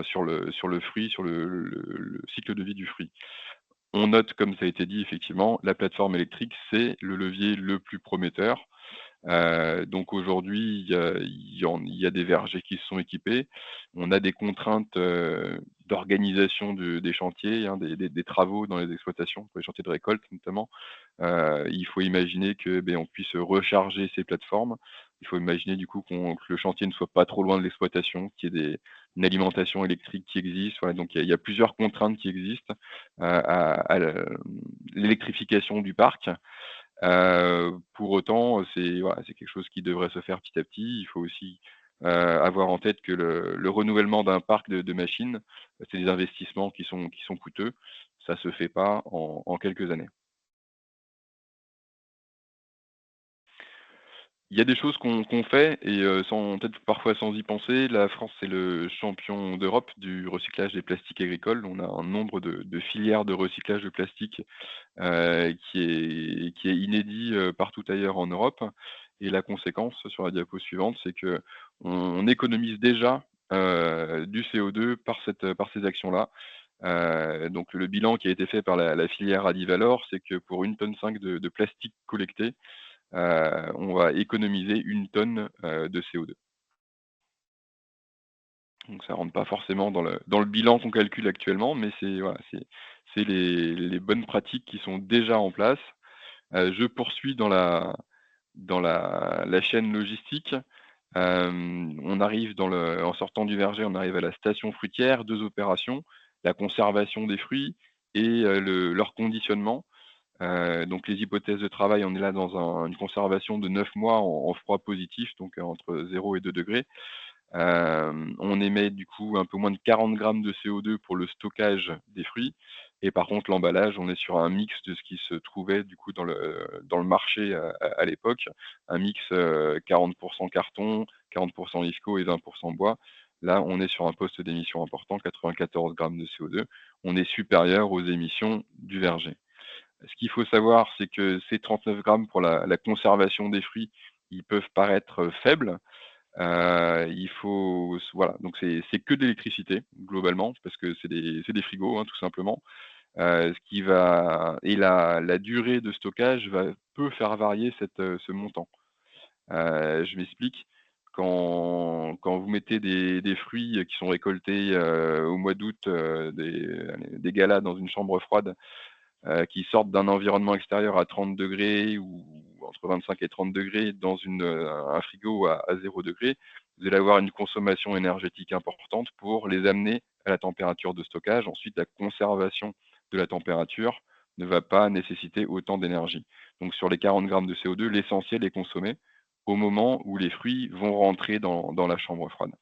sur le fruit, sur le cycle de vie du fruit. On note, comme ça a été dit effectivement, la plateforme électrique, c'est le levier le plus prometteur. Donc aujourd'hui, il y a des vergers qui se sont équipés. On a des contraintes, d'organisation des chantiers, hein, des travaux dans les exploitations, pour les chantiers de récolte notamment. Il faut imaginer que, on puisse recharger ces plateformes. Il faut imaginer du coup que le chantier ne soit pas trop loin de l'exploitation, qu'il y ait une alimentation électrique qui existe. Voilà, donc il y a plusieurs contraintes qui existent, à l'électrification du parc. Pour autant, c'est quelque chose qui devrait se faire petit à petit. Il faut aussi, avoir en tête que le renouvellement d'un parc de machines, c'est des investissements qui sont coûteux. Ça se fait pas en quelques années. Il y a des choses qu'on fait et sans peut-être parfois sans y penser. La France, c'est le champion d'Europe du recyclage des plastiques agricoles. On a un nombre de filières de recyclage de plastique qui est inédit, partout ailleurs en Europe et la conséquence sur la diapo suivante, c'est qu'on économise déjà, du CO2 par ces actions-là. Donc le bilan qui a été fait par la filière Adivalor, c'est que pour 1,5 tonne de plastique collecté, on va économiser 1 tonne, de CO2. Donc ça rentre pas forcément dans le bilan qu'on calcule actuellement, mais c'est les bonnes pratiques qui sont déjà en place. Je poursuis dans la chaîne logistique. On arrive en sortant du verger, on arrive à la station fruitière, 2 opérations, la conservation des fruits et leur conditionnement. Donc les hypothèses de travail, on est là dans une conservation de 9 mois en froid positif, donc entre 0 et 2 degrés. On émet du coup un peu moins de 40 grammes de CO2 pour le stockage des fruits Et par contre, l'emballage, on est sur un mix de ce qui se trouvait du coup dans le marché à l'époque, un mix 40% carton, 40% IFCO et 20% bois. Là, on est sur un poste d'émission important, 94 grammes de CO2. On est supérieur aux émissions du verger. Ce qu'il faut savoir, c'est que ces 39 grammes pour la conservation des fruits, ils peuvent paraître faibles. Il faut, voilà, donc c'est que de l'électricité globalement, parce que c'est des frigos, hein, tout simplement. Ce qui va et la durée de stockage peut faire varier ce montant. Je m'explique. Quand vous mettez des fruits qui sont récoltés au mois d'août, des galas dans une chambre froide, qui sortent d'un environnement extérieur à 30 degrés ou entre 25 et 30 degrés dans un frigo à 0 degré, vous allez avoir une consommation énergétique importante pour les amener à la température de stockage. Ensuite, la conservation de la température ne va pas nécessiter autant d'énergie. Donc sur les 40 grammes de CO2, l'essentiel est consommé au moment où les fruits vont rentrer dans la chambre froide.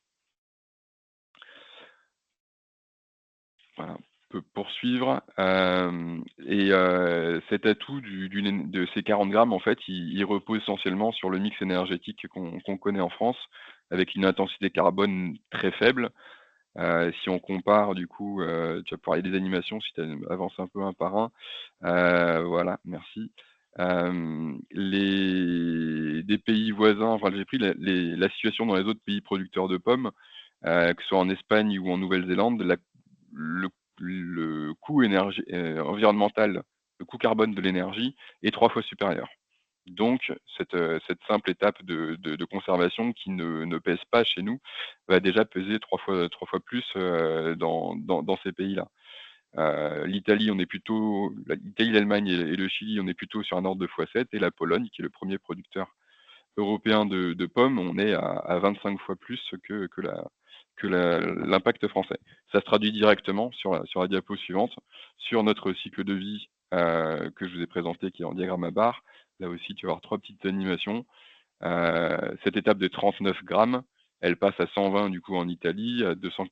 Voilà, on peut poursuivre. Cet atout de ces 40 grammes, en fait, il repose essentiellement sur le mix énergétique qu'on connaît en France, avec une intensité carbone très faible. Si on compare, du coup, tu vas parler des animations, si tu avances un peu un par un. Voilà, merci. Des pays voisins, enfin, j'ai pris la situation dans les autres pays producteurs de pommes, que ce soit en Espagne ou en Nouvelle-Zélande, le, le coût environnemental, le coût carbone de l'énergie est 3 fois supérieur. Donc, cette simple étape de conservation qui ne pèse pas chez nous va déjà peser 3 fois plus dans ces pays-là. L'Italie, l'Italie, l'Allemagne et le Chili, on est plutôt sur un ordre de x7, et la Pologne, qui est le premier producteur européen de pommes, on est à 25 fois plus que l'impact français. Ça se traduit directement sur la diapo suivante, sur notre cycle de vie que je vous ai présenté, qui est en diagramme à barre. Là aussi, tu vas avoir 3 petites animations. Cette étape de 39 grammes, elle passe à 120 du coup en Italie,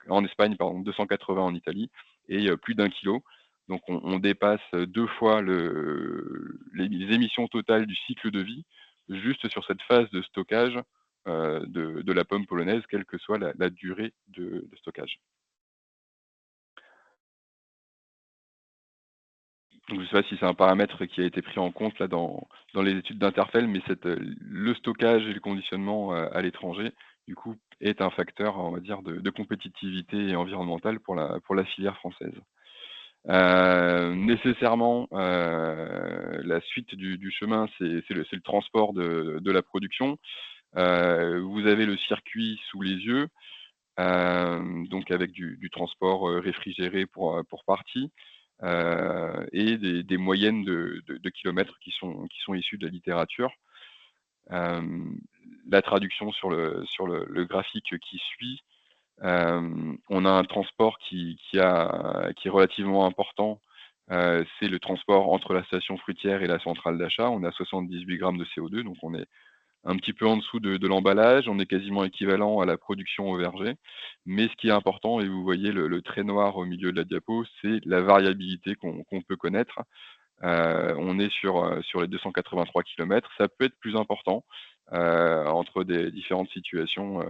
en Espagne, pardon, 280 en Italie, et plus d'1 kilo. Donc on dépasse 2 fois les émissions totales du cycle de vie, juste sur cette phase de stockage de la pomme polonaise, quelle que soit la durée de stockage. Donc, je ne sais pas si c'est un paramètre qui a été pris en compte là dans les études d'Interfel, mais le stockage et le conditionnement à l'étranger, du coup, est un facteur, on va dire, de compétitivité environnementale pour la filière française. Nécessairement, la suite du chemin, c'est le transport de la production. Vous avez le circuit sous les yeux, donc avec du transport réfrigéré pour partie, et des moyennes de kilomètres qui sont issues de la littérature. La traduction sur le graphique qui suit, on a un transport qui est relativement important. C'est le transport entre la station fruitière et la centrale d'achat. On a 78 grammes de CO2, donc on est un petit peu en dessous de l'emballage, on est quasiment équivalent à la production au verger. Mais ce qui est important, et vous voyez le trait noir au milieu de la diapo, c'est la variabilité qu'on peut connaître. On est sur les 283 km. Ça peut être plus important entre des différentes situations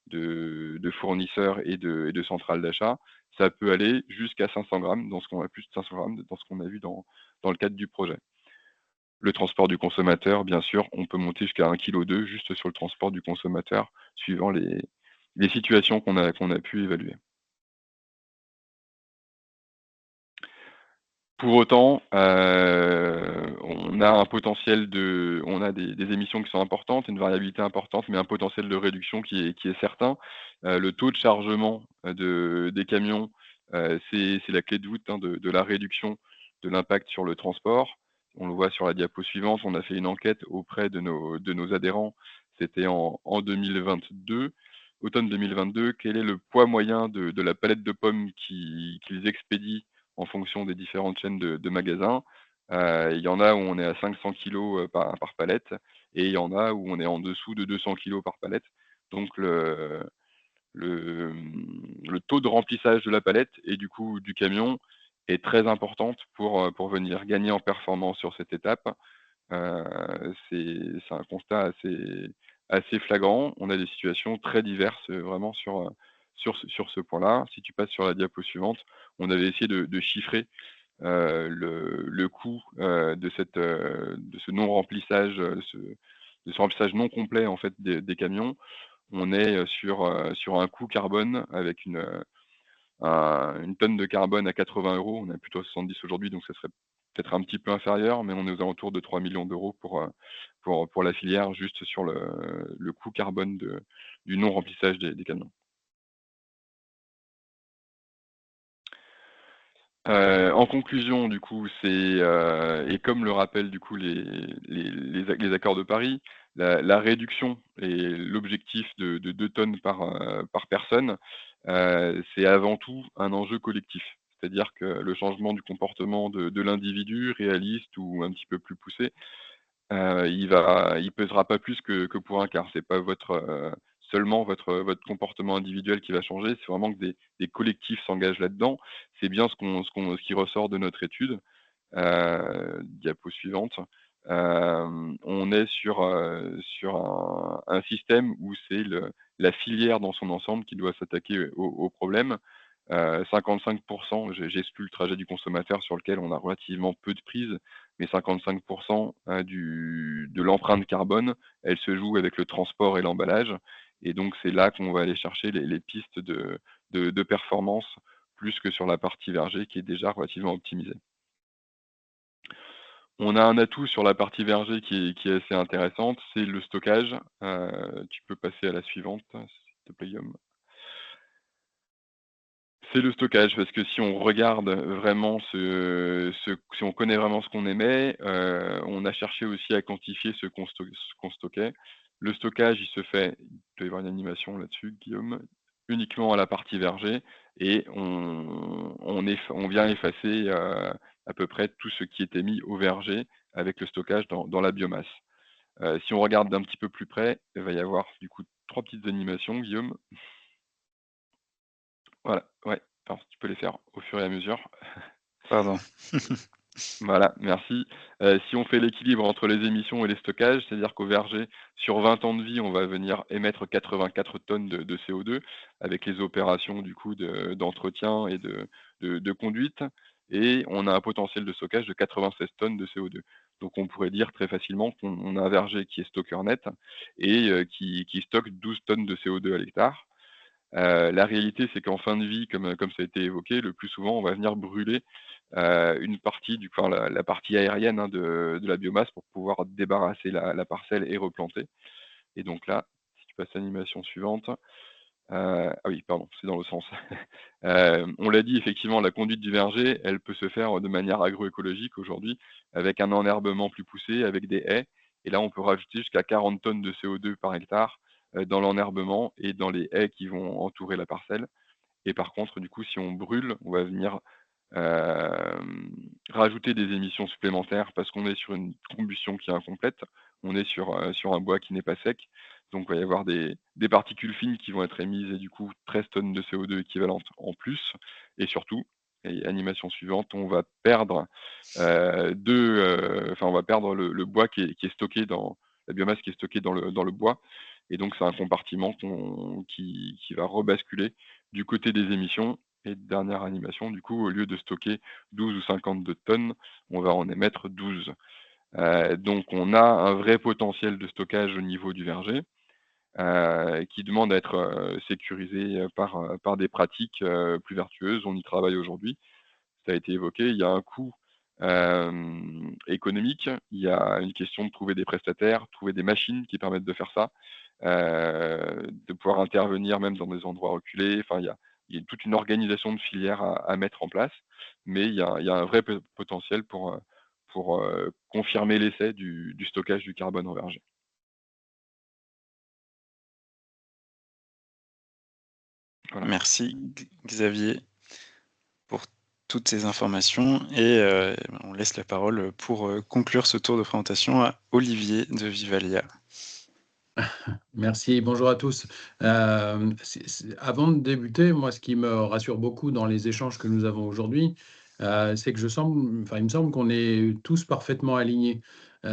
de fournisseurs et de centrales d'achat. Ça peut aller jusqu'à 500 grammes, plus de 500 grammes dans ce qu'on a vu dans le cadre du projet. Le transport du consommateur, bien sûr, on peut monter jusqu'à 1,2 kg juste sur le transport du consommateur, suivant les situations qu'on a pu évaluer. Pour autant, on a un potentiel on a des émissions qui sont importantes, une variabilité importante, mais un potentiel de réduction qui est certain. Le taux de chargement des camions, c'est la clé de voûte, hein, de la réduction de l'impact sur le transport. On le voit sur la diapo suivante, on a fait une enquête auprès de nos adhérents, c'était en 2022. Automne 2022, quel est le poids moyen de la palette de pommes qu'ils expédient en fonction des différentes chaînes de magasins. Il y en a où on est à 500 kg par palette, et il y en a où on est en dessous de 200 kg par palette. Donc le taux de remplissage de la palette et du coup du camion est très importante pour venir gagner en performance sur cette étape. C'est un constat assez flagrant. On a des situations très diverses vraiment sur ce point-là. Si tu passes sur la diapo suivante, on avait essayé de chiffrer le coût de ce non-remplissage, de ce remplissage non complet en fait des camions. On est sur un coût carbone avec une tonne de carbone à 80 €. On est plutôt à 70 aujourd'hui, donc ça serait peut-être un petit peu inférieur, mais on est aux alentours de 3 millions d'euros pour la filière, juste sur le coût carbone du non-remplissage des camions. En conclusion, du coup, et comme le rappellent du coup les accords de Paris, la réduction et l'objectif de 2 tonnes par personne, c'est avant tout un enjeu collectif. C'est-à-dire que le changement du comportement de l'individu, réaliste ou un petit peu plus poussé, il pèsera pas plus que pour un quart. C'est pas seulement votre comportement individuel qui va changer, c'est vraiment que des collectifs s'engagent là-dedans. C'est bien ce qui ressort de notre étude. Diapo suivante. On est sur un système où c'est la filière dans son ensemble qui doit s'attaquer au problème. 55%, j'exclus le trajet du consommateur sur lequel on a relativement peu de prise, mais 55% de l'empreinte carbone, elle se joue avec le transport et l'emballage. Et donc c'est là qu'on va aller chercher les pistes de performance plus que sur la partie verger qui est déjà relativement optimisée. On a un atout sur la partie verger qui est assez intéressante, c'est le stockage. Tu peux passer à la suivante, s'il te plaît, Guillaume. C'est le stockage, parce que si on regarde vraiment si on connaît vraiment ce qu'on émet, on a cherché aussi à quantifier ce qu'on stockait. Le stockage, il se fait, il doit y avoir une animation là-dessus, Guillaume, uniquement à la partie verger, et on vient effacer à peu près tout ce qui est émis au verger avec le stockage dans la biomasse. Si on regarde d'un petit peu plus près, il va y avoir du coup 3 petites animations, Guillaume. Voilà, ouais. Alors, tu peux les faire au fur et à mesure. Pardon. Voilà, merci. Si on fait l'équilibre entre les émissions et les stockages, c'est-à-dire qu'au verger, sur 20 ans de vie, on va venir émettre 84 tonnes de CO2 avec les opérations du coup d'entretien et de conduite, et on a un potentiel de stockage de 96 tonnes de CO2. Donc on pourrait dire très facilement qu'on a un verger qui est stockeur net et qui stocke 12 tonnes de CO2 à l'hectare. La réalité, c'est qu'en fin de vie, comme ça a été évoqué, le plus souvent, on va venir brûler une partie, la partie aérienne de la biomasse pour pouvoir débarrasser la parcelle et replanter. Et donc là, si tu passes à l'animation suivante, ah oui, pardon, c'est dans le sens. On l'a dit, effectivement, la conduite du verger, elle peut se faire de manière agroécologique aujourd'hui, avec un enherbement plus poussé, avec des haies. Et là, on peut rajouter jusqu'à 40 tonnes de CO2 par hectare dans l'enherbement et dans les haies qui vont entourer la parcelle. Et par contre, du coup, si on brûle, on va venir rajouter des émissions supplémentaires parce qu'on est sur une combustion qui est incomplète. On est sur un bois qui n'est pas sec. Donc, il va y avoir des particules fines qui vont être émises et du coup, 13 tonnes de CO2 équivalentes en plus. Et surtout, et animation suivante, on va perdre on va perdre le bois qui est stocké la biomasse qui est stockée dans le bois. Et donc, c'est un compartiment qui va rebasculer du côté des émissions. Et dernière animation, du coup, au lieu de stocker 12 ou 52 tonnes, on va en émettre 12. Donc, on a un vrai potentiel de stockage au niveau du verger qui demande à être sécurisé par des pratiques plus vertueuses. On y travaille aujourd'hui. Ça a été évoqué. Il y a un coût économique. Il y a une question de trouver des prestataires, trouver des machines qui permettent de faire ça, de pouvoir intervenir même dans des endroits reculés. Enfin, il y a toute une organisation de filière à mettre en place, mais il y a un vrai potentiel pour confirmer l'essai du stockage du carbone en verger. Voilà. Merci Xavier pour toutes ces informations et on laisse la parole pour conclure ce tour de présentation à Olivier de Vivalia. Merci, bonjour à tous. Avant de débuter, moi, ce qui me rassure beaucoup dans les échanges que nous avons aujourd'hui, c'est que il me semble qu'on est tous parfaitement alignés.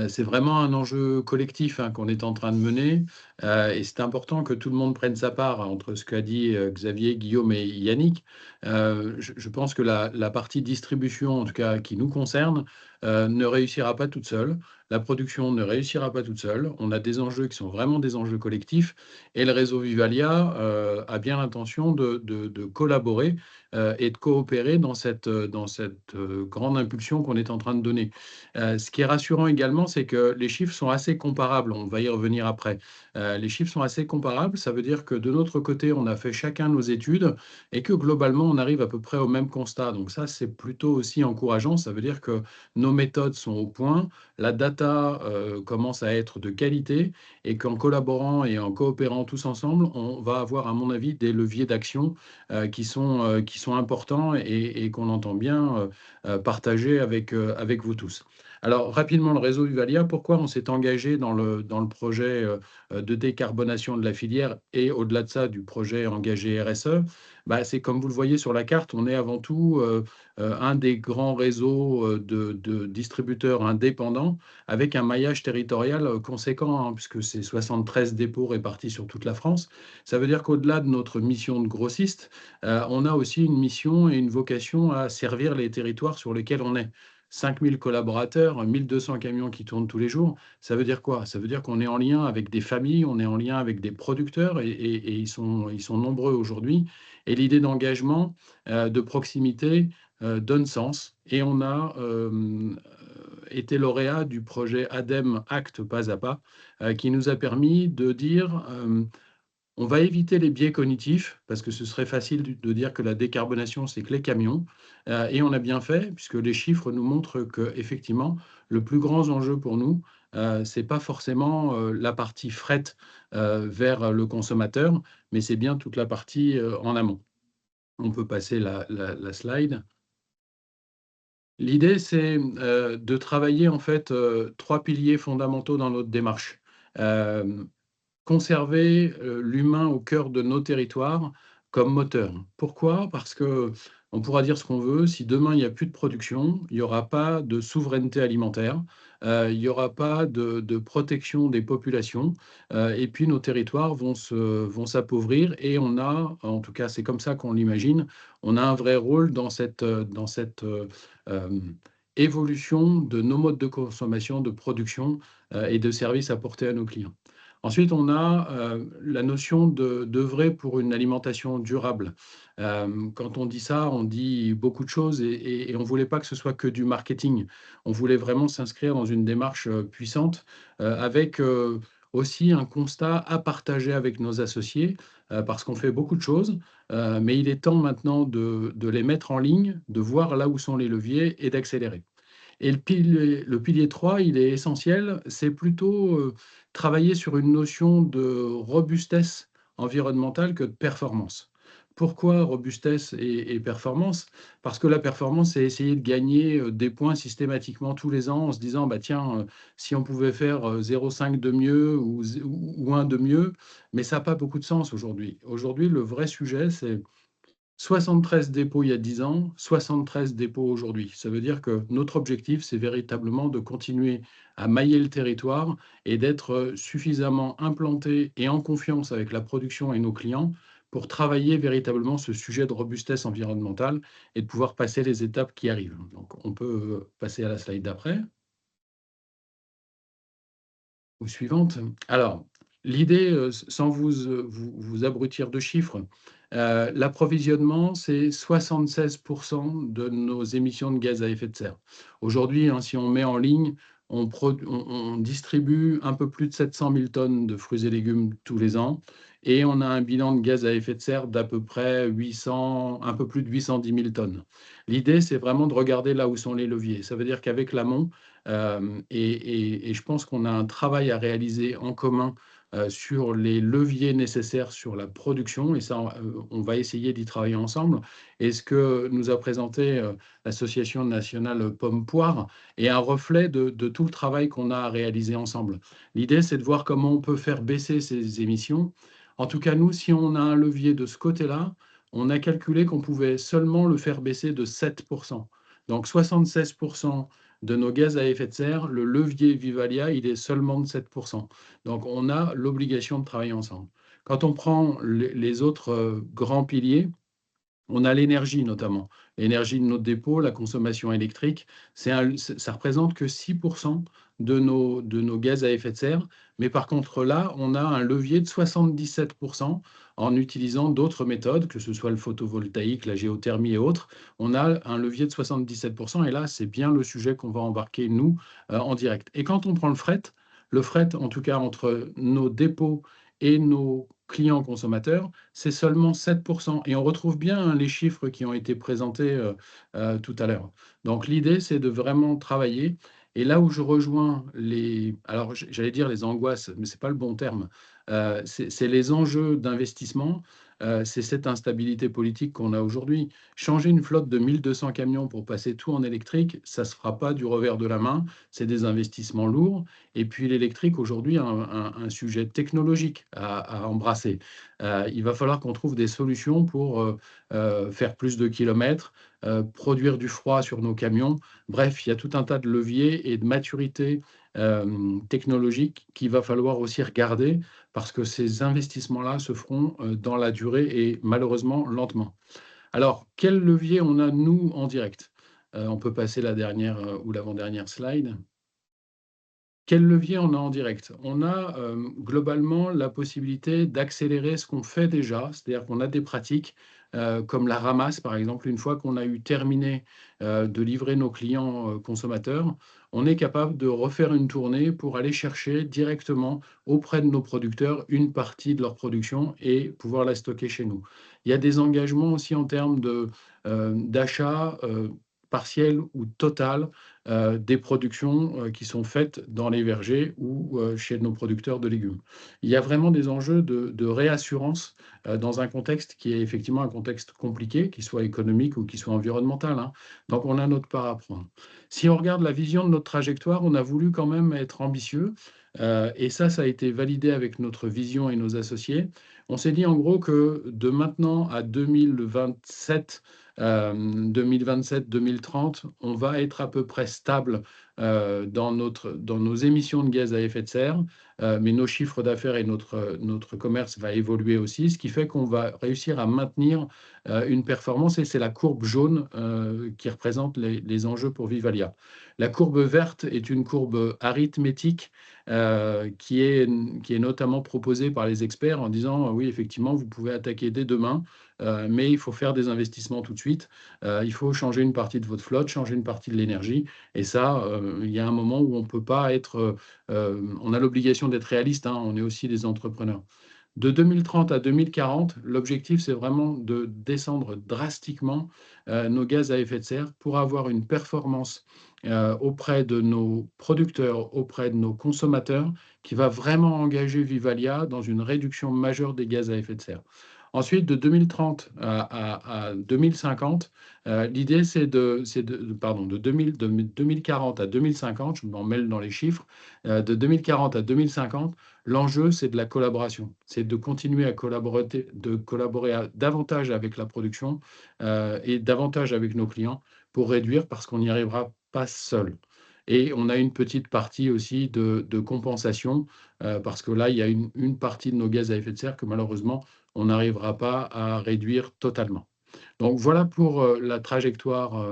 C'est vraiment un enjeu collectif qu'on est en train de mener, et c'est important que tout le monde prenne sa part entre ce qu'a dit Xavier, Guillaume et Yannick. Je pense que la partie distribution, en tout cas qui nous concerne, ne réussira pas toute seule. La production ne réussira pas toute seule. On a des enjeux qui sont vraiment des enjeux collectifs, et le réseau Vivalia a bien l'intention de collaborer et de coopérer dans cette grande impulsion qu'on est en train de donner. Ce qui est rassurant également, c'est que les chiffres sont assez comparables. On va y revenir après. Les chiffres sont assez comparables. Ça veut dire que de notre côté, on a fait chacun nos études et que globalement, on arrive à peu près au même constat. Donc ça, c'est plutôt aussi encourageant. Ça veut dire que nos méthodes sont au point, la data commence à être de qualité, et qu'en collaborant et en coopérant tous ensemble, on va avoir, à mon avis, des leviers d'action qui sont importants et qu'on entend bien partager avec vous tous. Alors, rapidement, le réseau Vivalia, pourquoi on s'est engagé dans le projet de décarbonation de la filière et au-delà de ça, du projet engagé RSE? C'est comme vous le voyez sur la carte, on est avant tout un des grands réseaux de distributeurs indépendants avec un maillage territorial conséquent, puisque c'est 73 dépôts répartis sur toute la France. Ça veut dire qu'au-delà de notre mission de grossiste, on a aussi une mission et une vocation à servir les territoires sur lesquels on est. 5000 collaborateurs, 1200 camions qui tournent tous les jours. Ça veut dire quoi? Ça veut dire qu'on est en lien avec des familles, on est en lien avec des producteurs, et ils sont nombreux aujourd'hui. Et l'idée d'engagement, de proximité, donne sens. Et on a été lauréat du projet ADEME Acte Pas à Pas, qui nous a permis de dire on va éviter les biais cognitifs, parce que ce serait facile de dire que la décarbonation, c'est que les camions. Et on a bien fait, puisque les chiffres nous montrent qu'effectivement, le plus grand enjeu pour nous, ce n'est pas forcément la partie fret vers le consommateur, mais c'est bien toute la partie en amont. On peut passer la slide. L'idée, c'est de travailler en fait 3 piliers fondamentaux dans notre démarche. Conserver l'humain au cœur de nos territoires comme moteur. Pourquoi? Parce que on pourra dire ce qu'on veut, si demain il n'y a plus de production, il n'y aura pas de souveraineté alimentaire, il n'y aura pas de protection des populations, et puis nos territoires vont s'appauvrir, et on a, en tout cas c'est comme ça qu'on l'imagine, on a un vrai rôle dans cette évolution de nos modes de consommation, de production et de services apportés à nos clients. Ensuite, on a la notion d'œuvrer pour une alimentation durable. Quand on dit ça, on dit beaucoup de choses, et on ne voulait pas que ce soit que du marketing. On voulait vraiment s'inscrire dans une démarche puissante avec aussi un constat à partager avec nos associés, parce qu'on fait beaucoup de choses, mais il est temps maintenant de les mettre en ligne, de voir là où sont les leviers et d'accélérer. Et le pilier 3, il est essentiel, c'est plutôt travailler sur une notion de robustesse environnementale que de performance. Pourquoi robustesse et performance? Parce que la performance, c'est essayer de gagner des points systématiquement tous les ans en se disant, tiens, si on pouvait faire 0,5 de mieux ou 1 de mieux, mais ça n'a pas beaucoup de sens aujourd'hui. Aujourd'hui, le vrai sujet, c'est 73 dépôts il y a 10 ans, 73 dépôts aujourd'hui. Ça veut dire que notre objectif, c'est véritablement de continuer à mailler le territoire et d'être suffisamment implanté et en confiance avec la production et nos clients pour travailler véritablement ce sujet de robustesse environnementale et de pouvoir passer les étapes qui arrivent. Donc, on peut passer à la slide d'après ou suivante. Alors, l'idée, sans vous abrutir de chiffres, l'approvisionnement, c'est 76% de nos émissions de gaz à effet de serre. Aujourd'hui, si on met en ligne, on distribue un peu plus de 700 000 tonnes de fruits et légumes tous les ans, et on a un bilan de gaz à effet de serre d'à peu près un peu plus de 810 000 tonnes. L'idée, c'est vraiment de regarder là où sont les leviers. Ça veut dire qu'avec l'amont, et je pense qu'on a un travail à réaliser en commun sur les leviers nécessaires sur la production, et ça, on va essayer d'y travailler ensemble. Et ce que nous a présenté l'Association nationale Pomme-Poire est un reflet de tout le travail qu'on a à réaliser ensemble. L'idée, c'est de voir comment on peut faire baisser ces émissions. En tout cas, nous, si on a un levier de ce côté-là, on a calculé qu'on pouvait seulement le faire baisser de 7%. Donc 76% de nos gaz à effet de serre, le levier Vivalia, il est seulement de 7%. Donc on a l'obligation de travailler ensemble. Quand on prend les autres grands piliers, on a l'énergie notamment. L'énergie de notre dépôt, la consommation électrique, ça représente que 6% de nos gaz à effet de serre. Mais par contre, là, on a un levier de 77% en utilisant d'autres méthodes, que ce soit le photovoltaïque, la géothermie et autres. On a un levier de 77%. Et là, c'est bien le sujet qu'on va embarquer, nous, en direct. Et quand on prend le fret, en tout cas, entre nos dépôts et nos clients consommateurs, c'est seulement 7%. Et on retrouve bien les chiffres qui ont été présentés tout à l'heure. Donc l'idée, c'est de vraiment travailler. Et là où je rejoins alors j'allais dire les angoisses, mais ce n'est pas le bon terme, c'est les enjeux d'investissement, c'est cette instabilité politique qu'on a aujourd'hui. Changer une flotte de 1200 camions pour passer tout en électrique, ça ne se fera pas du revers de la main, c'est des investissements lourds. Et puis l'électrique, aujourd'hui, un sujet technologique à embrasser. Il va falloir qu'on trouve des solutions pour faire plus de kilomètres, produire du froid sur nos camions. Bref, il y a tout un tas de leviers et de maturité technologique qu'il va falloir aussi regarder parce que ces investissements-là se feront dans la durée et malheureusement lentement. Alors, quel levier on a, nous, en direct? On peut passer la dernière ou l'avant-dernière slide. Quel levier on a en direct? On a globalement la possibilité d'accélérer ce qu'on fait déjà, c'est-à-dire qu'on a des pratiques comme la ramasse, par exemple. Une fois qu'on a eu terminé de livrer nos clients consommateurs, on est capable de refaire une tournée pour aller chercher directement auprès de nos producteurs une partie de leur production et pouvoir la stocker chez nous. Il y a des engagements aussi en termes d'achat partiel ou total des productions qui sont faites dans les vergers ou chez nos producteurs de légumes. Il y a vraiment des enjeux de réassurance dans un contexte qui est effectivement un contexte compliqué, qu'il soit économique ou qu'il soit environnemental, hein. Donc on a notre part à prendre. Si on regarde la vision de notre trajectoire, on a voulu quand même être ambitieux et ça a été validé avec notre vision et nos associés. On s'est dit en gros que de maintenant à 2027, 2027-2030, on va être à peu près stable dans nos émissions de gaz à effet de serre, mais nos chiffres d'affaires et notre commerce va évoluer aussi, ce qui fait qu'on va réussir à maintenir une performance, et c'est la courbe jaune qui représente les enjeux pour Vivalia. La courbe verte est une courbe arithmétique qui est notamment proposée par les experts en disant oui, effectivement, vous pouvez attaquer dès demain, mais il faut faire des investissements tout de suite. Il faut changer une partie de votre flotte, changer une partie de l'énergie. Et ça, il y a un moment où on ne peut pas être... on a l'obligation d'être réaliste, hein, on est aussi des entrepreneurs. De 2030 à 2040, l'objectif, c'est vraiment de descendre drastiquement nos gaz à effet de serre pour avoir une performance auprès de nos producteurs, auprès de nos consommateurs, qui va vraiment engager Vivalia dans une réduction majeure des gaz à effet de serre. Ensuite, de 2030 à 2050, l'idée, c'est de 2040 à 2050, je m'en mêle dans les chiffres, de 2040 à 2050, l'enjeu, c'est de la collaboration. C'est de continuer à collaborer davantage avec la production et davantage avec nos clients pour réduire, parce qu'on n'y arrivera pas seul. Et on a une petite partie aussi de compensation, parce que là, il y a une partie de nos gaz à effet de serre que malheureusement, on n'arrivera pas à réduire totalement. Donc voilà pour la trajectoire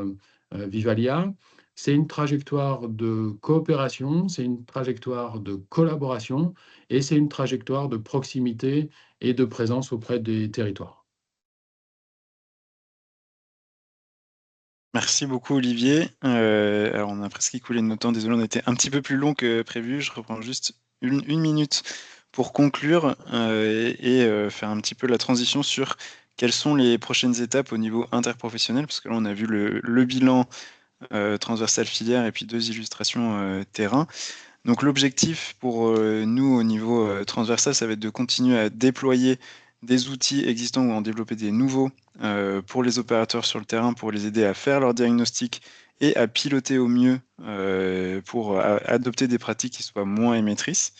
Vivalia. C'est une trajectoire de coopération, c'est une trajectoire de collaboration et c'est une trajectoire de proximité et de présence auprès des territoires. Merci beaucoup Olivier. Alors on a presque écoulé notre temps, désolé, on était un petit peu plus long que prévu. Je reprends juste une minute pour conclure et faire un petit peu la transition sur quelles sont les prochaines étapes au niveau interprofessionnel, parce que là on a vu le bilan transversal filière et puis 2 illustrations terrain. Donc l'objectif pour nous au niveau transversal, ça va être de continuer à déployer des outils existants ou en développer des nouveaux pour les opérateurs sur le terrain, pour les aider à faire leur diagnostic et à piloter au mieux pour adopter des pratiques qui soient moins émettrices.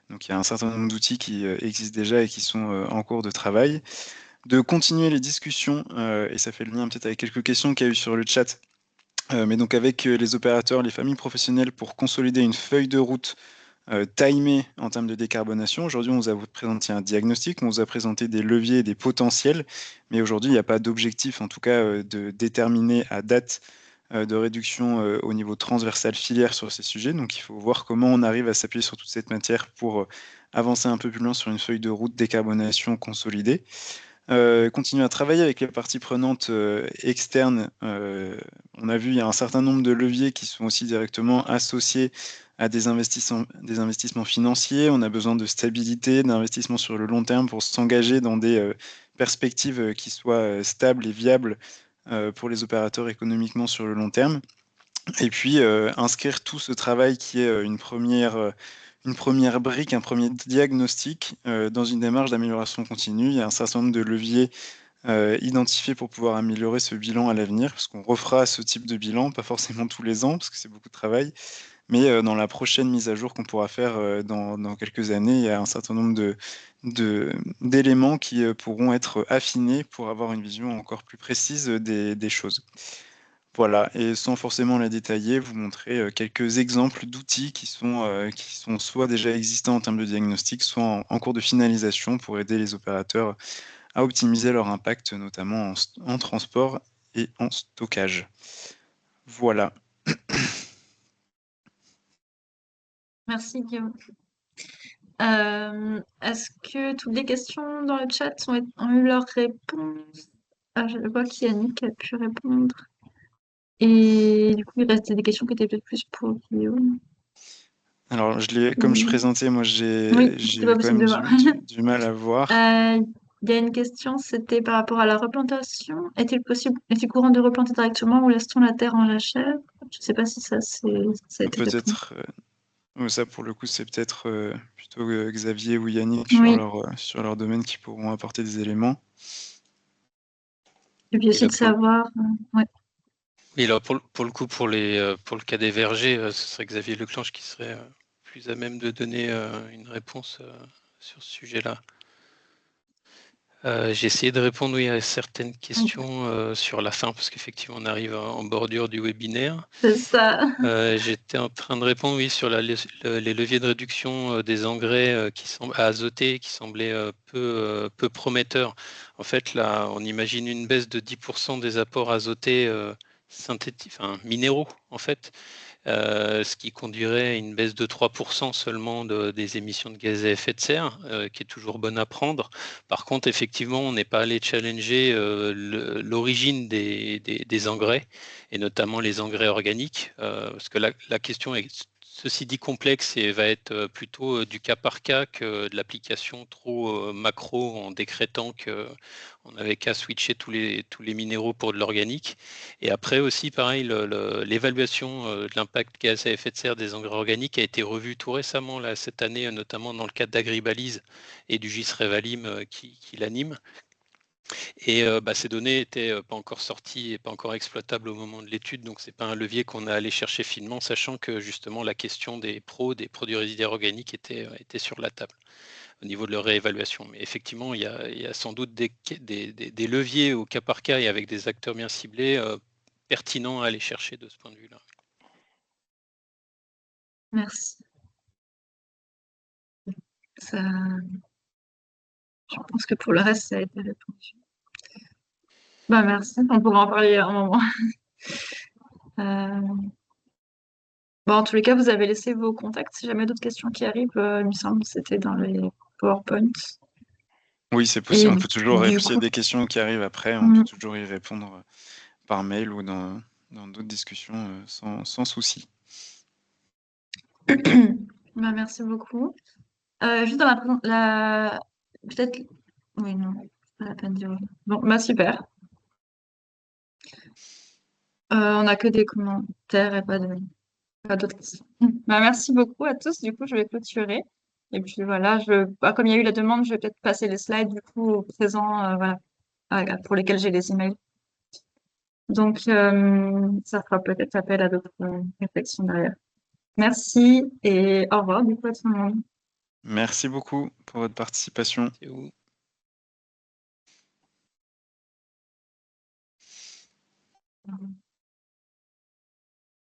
Donc il y a un certain nombre d'outils qui existent déjà et qui sont en cours de travail. De continuer les discussions, et ça fait le lien peut-être avec quelques questions qu'il y a eu sur le chat, Mais donc avec les opérateurs, les familles professionnelles pour consolider une feuille de route timée en termes de décarbonation. Aujourd'hui, on vous a présenté un diagnostic, on vous a présenté des leviers et des potentiels, mais aujourd'hui, il n'y a pas d'objectif, en tout cas, de déterminer à date de réduction au niveau transversal filière sur ces sujets. Donc, il faut voir comment on arrive à s'appuyer sur toute cette matière pour avancer un peu plus loin sur une feuille de route décarbonation consolidée. Continuer à travailler avec les parties prenantes externes. On a vu, il y a un certain nombre de leviers qui sont aussi directement associés à des investissements financiers. On a besoin de stabilité, d'investissements sur le long terme pour s'engager dans des perspectives qui soient stables et viables pour les opérateurs économiquement sur le long terme. Et puis, inscrire tout ce travail qui est une première brique, un premier diagnostic dans une démarche d'amélioration continue. Il y a un certain nombre de leviers identifiés pour pouvoir améliorer ce bilan à l'avenir, parce qu'on refera ce type de bilan, pas forcément tous les ans, parce que c'est beaucoup de travail, mais dans la prochaine mise à jour qu'on pourra faire dans quelques années, il y a un certain nombre d'éléments qui pourront être affinés pour avoir une vision encore plus précise des choses. Voilà, et sans forcément les détailler, vous montrer quelques exemples d'outils qui sont soit déjà existants en termes de diagnostic, soit en cours de finalisation pour aider les opérateurs à optimiser leur impact, notamment en transport et en stockage. Voilà. Merci Guillaume. Est-ce que toutes les questions dans le chat ont eu leur réponse? Je vois qu'il y a Yannick qui a pu répondre. Et du coup, il restait des questions qui étaient peut-être plus pour Guillaume. Alors, comme je présentais, moi, j'ai Oui, eu c'est pas quand possible même de voir. du mal à voir. Il y a une question, c'était par rapport à la replantation. Est-il courant de replanter directement ou laisse-t-on la terre en jachère? Je ne sais pas si ça a été répondu. Peut-être, ça pour le coup, c'est peut-être plutôt Xavier ou Yannick Oui. sur leur domaine qui pourront apporter des éléments. Et puis aussi de savoir. Ouais. Et alors pour le coup, pour le cas des vergers, ce serait Xavier Leclanche qui serait plus à même de donner une réponse sur ce sujet-là. J'ai essayé de répondre à certaines questions sur la fin, parce qu'effectivement, on arrive en bordure du webinaire. C'est ça. J'étais en train de répondre, oui, sur les leviers de réduction des engrais à azotés qui semblaient peu prometteurs. En fait, là, on imagine une baisse de 10% des apports azotés synthétiques, minéraux, en fait. Ce qui conduirait à une baisse de 3% seulement des émissions de gaz à effet de serre, qui est toujours bonne à prendre. Par contre, effectivement, on n'est pas allé challenger l'origine des engrais, et notamment les engrais organiques, parce que la question est, ceci dit, complexe et va être plutôt du cas par cas que de l'application trop macro en décrétant qu'on n'avait qu'à switcher tous les minéraux pour de l'organique. Et après aussi, pareil, l'évaluation de l'impact gaz à effet de serre des engrais organiques a été revue tout récemment, là, cette année, notamment dans le cadre d'Agribalise et du GIS Revalim qui l'anime. Et ces données n'étaient pas encore sorties et pas encore exploitables au moment de l'étude, donc ce n'est pas un levier qu'on a allé chercher finement, sachant que justement la question des produits résiduaires organiques était sur la table au niveau de leur réévaluation. Mais effectivement, il y a sans doute des leviers au cas par cas et avec des acteurs bien ciblés pertinents à aller chercher de ce point de vue-là. Merci. Je pense que pour le reste, ça a été répondu. Merci, on pourra en parler un moment. En tous les cas, vous avez laissé vos contacts. Si jamais d'autres questions qui arrivent, il me semble que c'était dans les PowerPoints. Oui, c'est possible. On peut toujours, s'il y a coup... des questions qui arrivent après, on peut toujours y répondre par mail ou dans d'autres discussions sans souci. Merci beaucoup. Juste dans la... Peut-être... Oui, non, pas la peine de dire. Bon, super. On n'a que des commentaires et pas d'autres questions. Merci beaucoup à tous. Du coup, je vais clôturer. Et puis voilà, comme il y a eu la demande, je vais peut-être passer les slides du coup au présent, pour lesquels j'ai les emails. Donc, ça fera peut-être appel à d'autres réflexions derrière. Merci et au revoir du coup à tout le monde. Merci beaucoup pour votre participation. C'est où